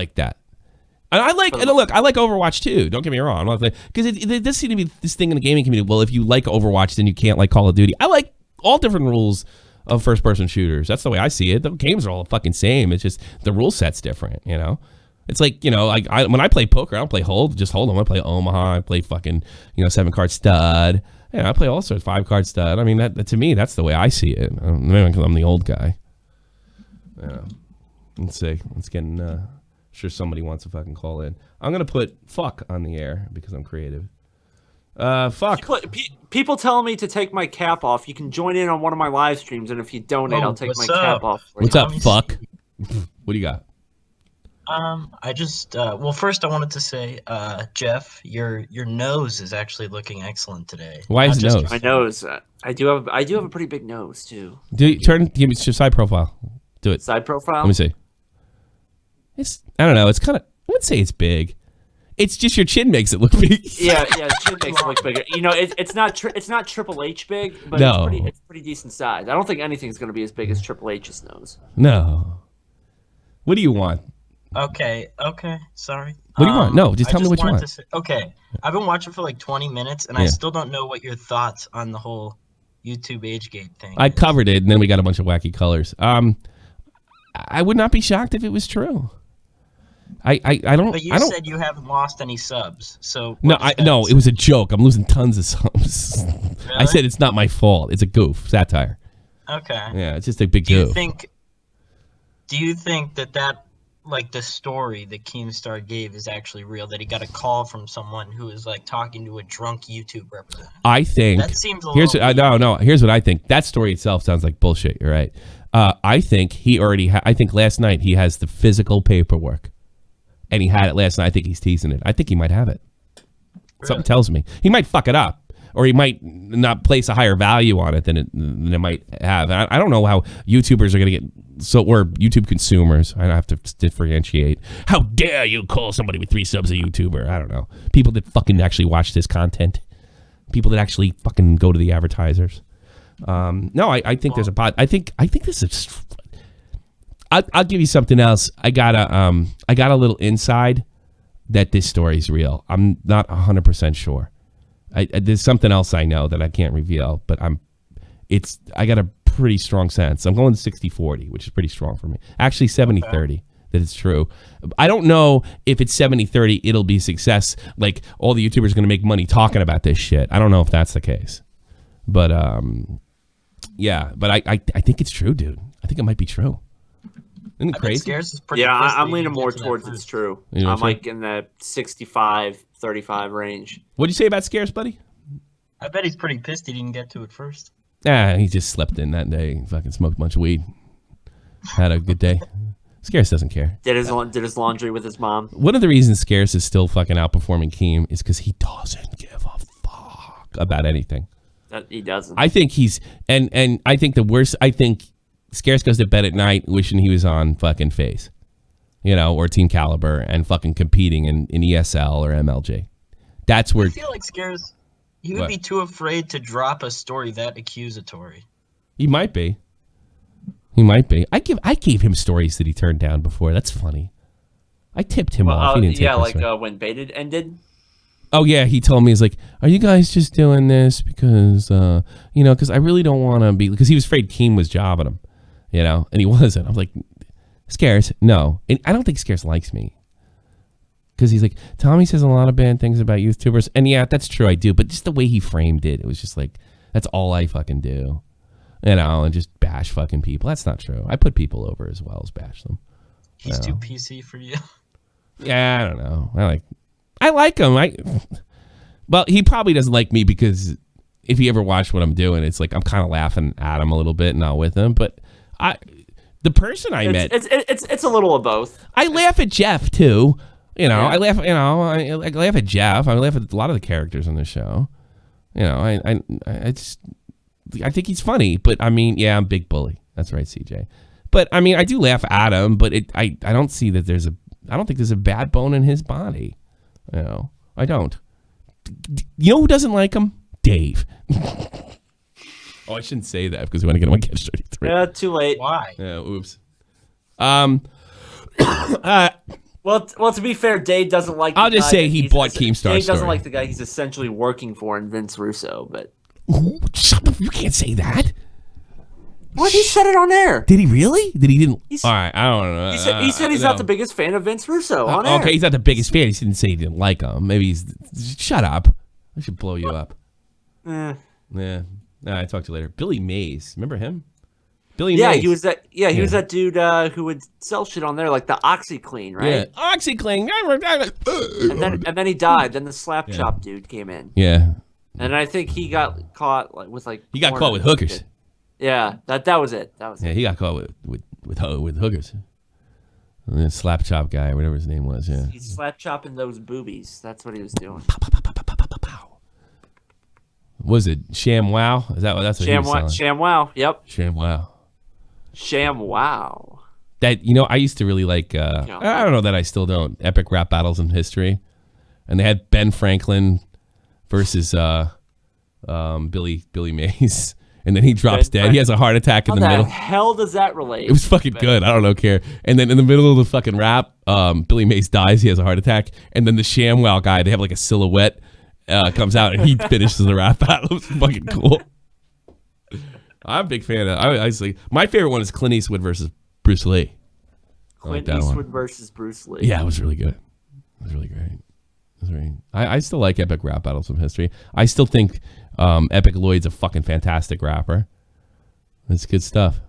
I like Overwatch too. Don't get me wrong, because it does seem to be this thing in the gaming community. Well, if you like Overwatch, then you can't like Call of Duty. I like all different rules of first-person shooters. That's the way I see it. The games are all fucking same. It's just the rule set's different. You know. It's like, when I play poker, I don't play Hold'em. I play Omaha. I play fucking, 7-card stud. Yeah, I play all sorts, 5-card stud. I mean, that to me, that's the way I see it. Maybe because I'm the old guy. Yeah. Let's see. Let's get sure somebody wants to fucking call in. I'm going to put fuck on the air because I'm creative. Fuck. People tell me to take my cap off. You can join in on one of my live streams, and if you donate, I'll take my cap off. What's up, fuck? What do you got? I just first I wanted to say, Jeff, your nose is actually looking excellent today. Why is nose? My nose. I do have a pretty big nose too. Give me your side profile. Do it. Side profile. Let me see. I don't know. It's kind of. I wouldn't say it's big. It's just your chin makes it look big. Yeah, chin makes it look bigger. It's not Triple H big, but no. It's pretty decent size. I don't think anything's going to be as big as Triple H's nose. No. What do you want? Okay, sorry. What do you want? No, just tell me what you want. Okay, I've been watching for like 20 minutes, and I still don't know what your thoughts on the whole YouTube AgeGate thing. I covered it, and then we got a bunch of wacky colors. I would not be shocked if it was true. I don't. But you said you haven't lost any subs, so no, it was a joke. I'm losing tons of subs. Really? I said it's not my fault. It's a goof, satire. Okay. Yeah, it's just a big goof. Do you think that like the story that Keemstar gave is actually real, that he got a call from someone who was like talking to a drunk YouTube representative? I think that seems a little here's what I think. That story itself sounds like bullshit. You're right. I think he already I think last night he has the physical paperwork, and he had it last night. I think he's teasing it. I think he might have it. Really? Something tells me he might fuck it up, or he might not place a higher value on it than it might have. And I don't know how YouTubers are going to get. So we're YouTube consumers. I have to differentiate. How dare you call somebody with 3 subs a YouTuber? I don't know. People that fucking actually watch this content. People that actually fucking go to the advertisers. No, I think there's a pot. I think this is. I'll give you something else. I got a little inside that this story is real. I'm not 100% sure. There's something else I know that I can't reveal, but I got a pretty strong sense. I'm going 60-40, which is pretty strong for me. Actually 70-30 that it's true. I don't know if it's 70-30 it'll be success, like all the YouTubers are going to make money talking about this shit. I don't know if that's the case. But yeah, but I think it's true, dude. I think it might be true. Isn't it crazy? I'm leaning more towards it's true. I'm like in the 65-35 range. What'd you say about Scarce, buddy? I bet he's pretty pissed he didn't get to it first. He just slept in that day. Fucking smoked a bunch of weed. Had a good day. Scarce doesn't care. Did his laundry with his mom. One of the reasons Scarce is still fucking outperforming Keem is because he doesn't give a fuck about anything. He doesn't. I think he's and I think the worst. I think Scarce goes to bed at night wishing he was on fucking FaZe, or Team Caliber and fucking competing in ESL or MLG. That's where I feel like Scarce. He would be too afraid to drop a story that accusatory. He might be. I gave him stories that he turned down before. That's funny. I tipped him off. He didn't take when Baited ended. Oh yeah, he told me, he's like, "Are you guys just doing this because because I really don't want to be," because he was afraid Keem was jobbing him, and he wasn't. I was like, Scarce, no, and I don't think Scarce likes me. Because he's like, Tommy says a lot of bad things about YouTubers. And yeah, that's true, I do. But just the way he framed it, it was just like, that's all I fucking do. And just bash fucking people. That's not true. I put people over as well as bash them. He's too PC for you. Yeah, I don't know. I like him. Well, he probably doesn't like me because if he ever watched what I'm doing, it's like I'm kind of laughing at him a little bit and not with him. But the person I met, it's a little of both. I laugh at Jeff too. You know, I laugh. You know, I laugh at Jeff. I laugh at a lot of the characters on the show. You know, I think he's funny. But I mean, yeah, I'm big bully. That's right, CJ. But I mean, I do laugh at him. But I don't see that I don't think there's a bad bone in his body. You know, I don't. You know who doesn't like him? Dave. Oh, I shouldn't say that because we want to get him on Catch 33. Yeah, too late. Why? Yeah, oops. Well, to be fair, Dave doesn't like. I'll just say he bought Keemstar. Dave doesn't like the guy he's essentially working for in Vince Russo, but shut up! You can't say that. What? He said it on air. Did he really? Did he didn't? All right, I don't know. He said he's not the biggest fan of Vince Russo on air. Okay, he's not the biggest fan. He didn't say he didn't like him. Maybe he's. Shut up! I should blow you up. Yeah. Nah, I talk to you later. Billy Mays, remember him? Billy Mays. He was that. Yeah, he was that dude who would sell shit on there, like the OxyClean, right? Yeah, OxyClean. and then he died. Then the Slap Chop dude came in. Yeah. And I think he got caught with He got caught with hookers. Shit. Yeah, that was it. Yeah, he got caught with hookers. And the Slap Chop guy, whatever his name was. Yeah. He's slap chopping those boobies. That's what he was doing. Was it Sham Wow? Is that's what he was selling? Sham Wow. Yep. Sham Wow. Sham Wow. That I used to really like. I don't know that I still don't. Epic rap battles in history, and they had Ben Franklin versus Billy Mays, and then he drops dead. He has a heart attack in the middle. How the hell does that relate? It was fucking good. I don't know, care. And then in the middle of the fucking rap, Billy Mays dies. He has a heart attack, and then the Sham Wow guy, they have like a silhouette. Comes out and he finishes the rap battle. It was fucking cool. I'm a big fan of. My favorite one is Clint Eastwood versus Bruce Lee. Clint Eastwood versus Bruce Lee. Yeah, it was really good. It was really great. I still like epic rap battles from history. I still think Epic Lloyd's a fucking fantastic rapper. That's good stuff.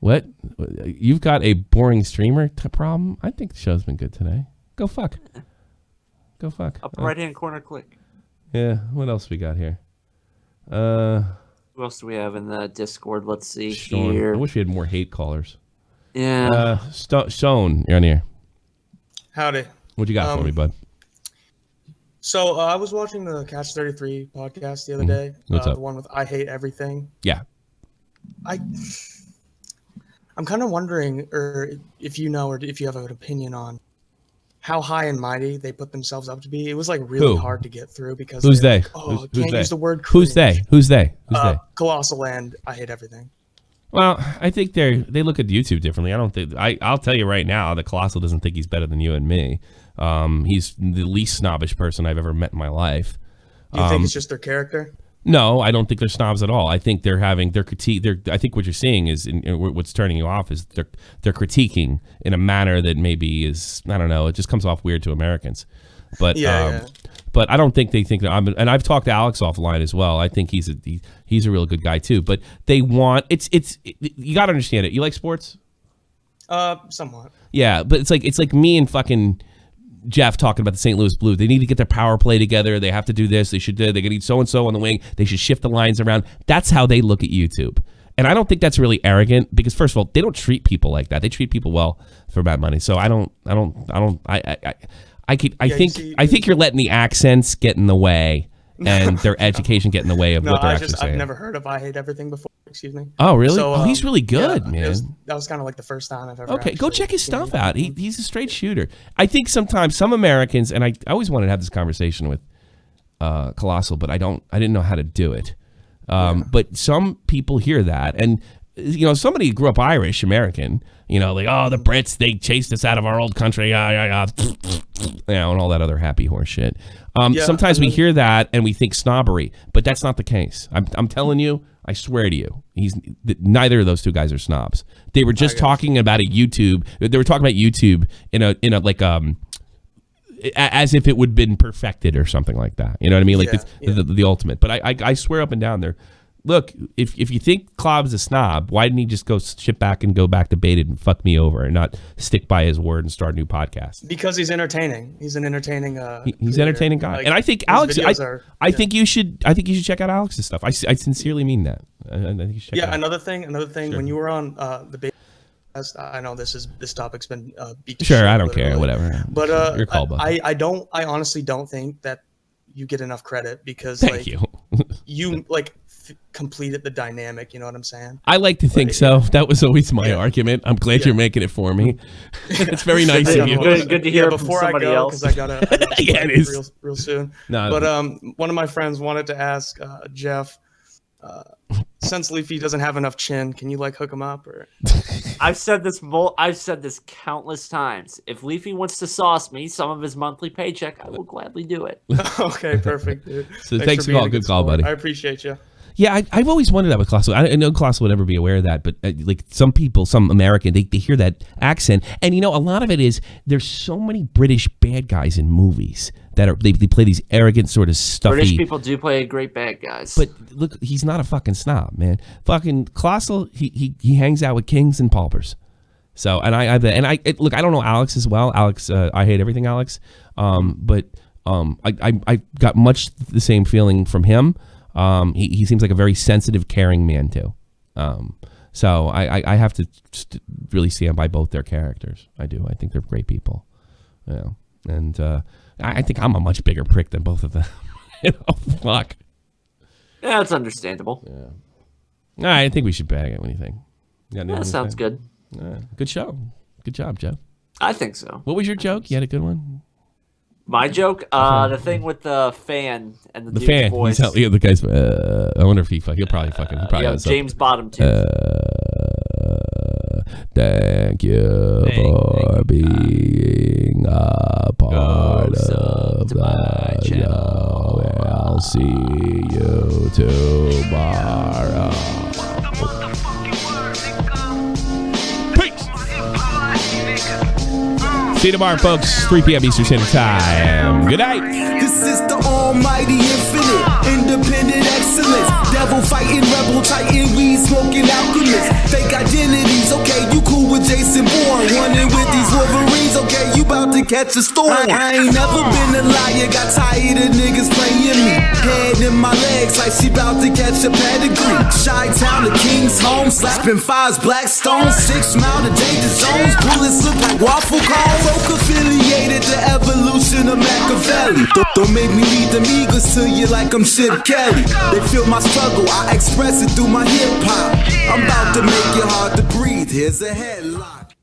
What? You've got a boring streamer problem? I think the show's been good today. Go fuck. Go fuck. Upper right-hand corner, click. Yeah. What else we got here? Who else do we have in the Discord? Let's see here. I wish we had more hate callers. Yeah. Stone, you're on here. Howdy. What you got for me, bud? So I was watching the Catch 33 podcast the other day. What's up? The one with I Hate Everything. Yeah. I'm kind of wondering, or if you know, or if you have an opinion on how high and mighty they put themselves up to be. It was like really hard to get through because who's they? Can't use the word Who's cringe. they? Who's they? Colossal and I Hate Everything. Well, I think they look at YouTube differently. I don't think I'll tell you right now, the Colossal doesn't think he's better than you and me. He's the least snobbish person I've ever met in my life. Do you think it's just their character? No, I don't think they're snobs at all. I think they're having their critique. I think what you're seeing is what's turning you off is they're critiquing in a manner that maybe is, I don't know. It just comes off weird to Americans, but but I don't think they think that and I've talked to Alex offline as well. I think he's a real good guy too. But they want you got to understand it. You like sports? Somewhat. Yeah, but it's like me and fucking Jeff talking about the St. Louis Blues. They need to get their power play together. They have to do this. They need so-and-so on the wing. They should shift the lines around. That's how they look at YouTube. And I don't think that's really arrogant because, first of all, they don't treat people like that. They treat people well for bad money. So I think you're letting the accents get in the way and their education get in the way of what they're actually saying. I've never heard of I Hate Everything before. Excuse me. Oh, really? So, he's really good, man. That was kind of like the first time I've ever. Okay, go check his stuff out. He's a straight shooter. I think sometimes some Americans, and I always wanted to have this conversation with Colossal, but I didn't know how to do it. But some people hear that, and somebody grew up Irish American, like, oh, the Brits, they chased us out of our old country, and all that other happy horse shit. Sometimes we hear that and we think snobbery, but that's not the case. I'm telling you, I swear to you, neither of those two guys are snobs. They were just talking about YouTube. They were talking about YouTube in a like as if it would have been perfected or something like that. You know what I mean? Like the ultimate. But I swear up and down, look, if you think Klob's a snob, why didn't he just go shit back and go back to Baited and fuck me over and not stick by his word and start a new podcast? Because he's entertaining. He's an entertaining. He's an entertaining guy, and I think Alex. I think you should. I think you should check out Alex's stuff. I sincerely mean that. I think you should check it out. Another thing. Sure. When you were on the Baited, I know this topic's been beat to shit, I don't care. Whatever. But your call, I honestly don't think that you get enough credit because Thank you. you completed the dynamic. You know what I'm saying? I like to think so. That was always my argument. I'm glad you're making it for me. It's very nice of you. Good to hear before from somebody I go, else. because I gotta it is real soon. No, but one of my friends wanted to ask Jeff. Since Leafy doesn't have enough chin, can you hook him up? Or I've said this countless times. If Leafy wants to sauce me some of his monthly paycheck, I will gladly do it. Okay, perfect, dude. So thanks for calling. Good call, buddy. I appreciate you. Yeah, I've always wondered that with Colossal. I know Colossal would never be aware of that, but some people, some American, they hear that accent, and a lot of it is there's so many British bad guys in movies that they play these arrogant sort of stuffy. British people do play great bad guys, but look, he's not a fucking snob, man. Fucking Colossal, he hangs out with kings and paupers. So, I look, I don't know Alex as well. Alex, I hate everything, Alex. But I got much the same feeling from him. He seems like a very sensitive, caring man too. So I have to really stand by both their characters. I do. I think they're great people. And I think I'm a much bigger prick than both of them. Fuck. Yeah, that's understandable. Yeah. I think we should bag it. What do you think? That sounds good. Good show. Good job, Joe. I think so. What was your joke? You had a good one? My joke? The thing with the fan and the fan. voice. The guy's. I wonder if he'll probably fucking. He probably has James Bottom too. Thank you for being a part of my channel. I'll see you tomorrow. Peace. See you tomorrow, folks. 3 p.m. Eastern Standard Time. Good night. This is the almighty infinite, independent excellence. Devil fighting, rebel titan, weed smoking alchemist. Fake identities, okay, you cool with Jason Bourne. Running with these Wolverines, okay, you about to catch a storm. I ain't never been a liar, got tired of niggas playing me. Head in my legs like she about to catch a pedigree. Chi-Town to King's home, slapping fives, black stones. 6 mile to danger zones, bullets look like waffle cones. Folk affiliated to evolution of Machiavelli. Don't make me lead them eagles to you like I'm Chip Kelly. They feel my struggle, I express it through my hip hop. I'm about to make it hard to breathe, here's a headline.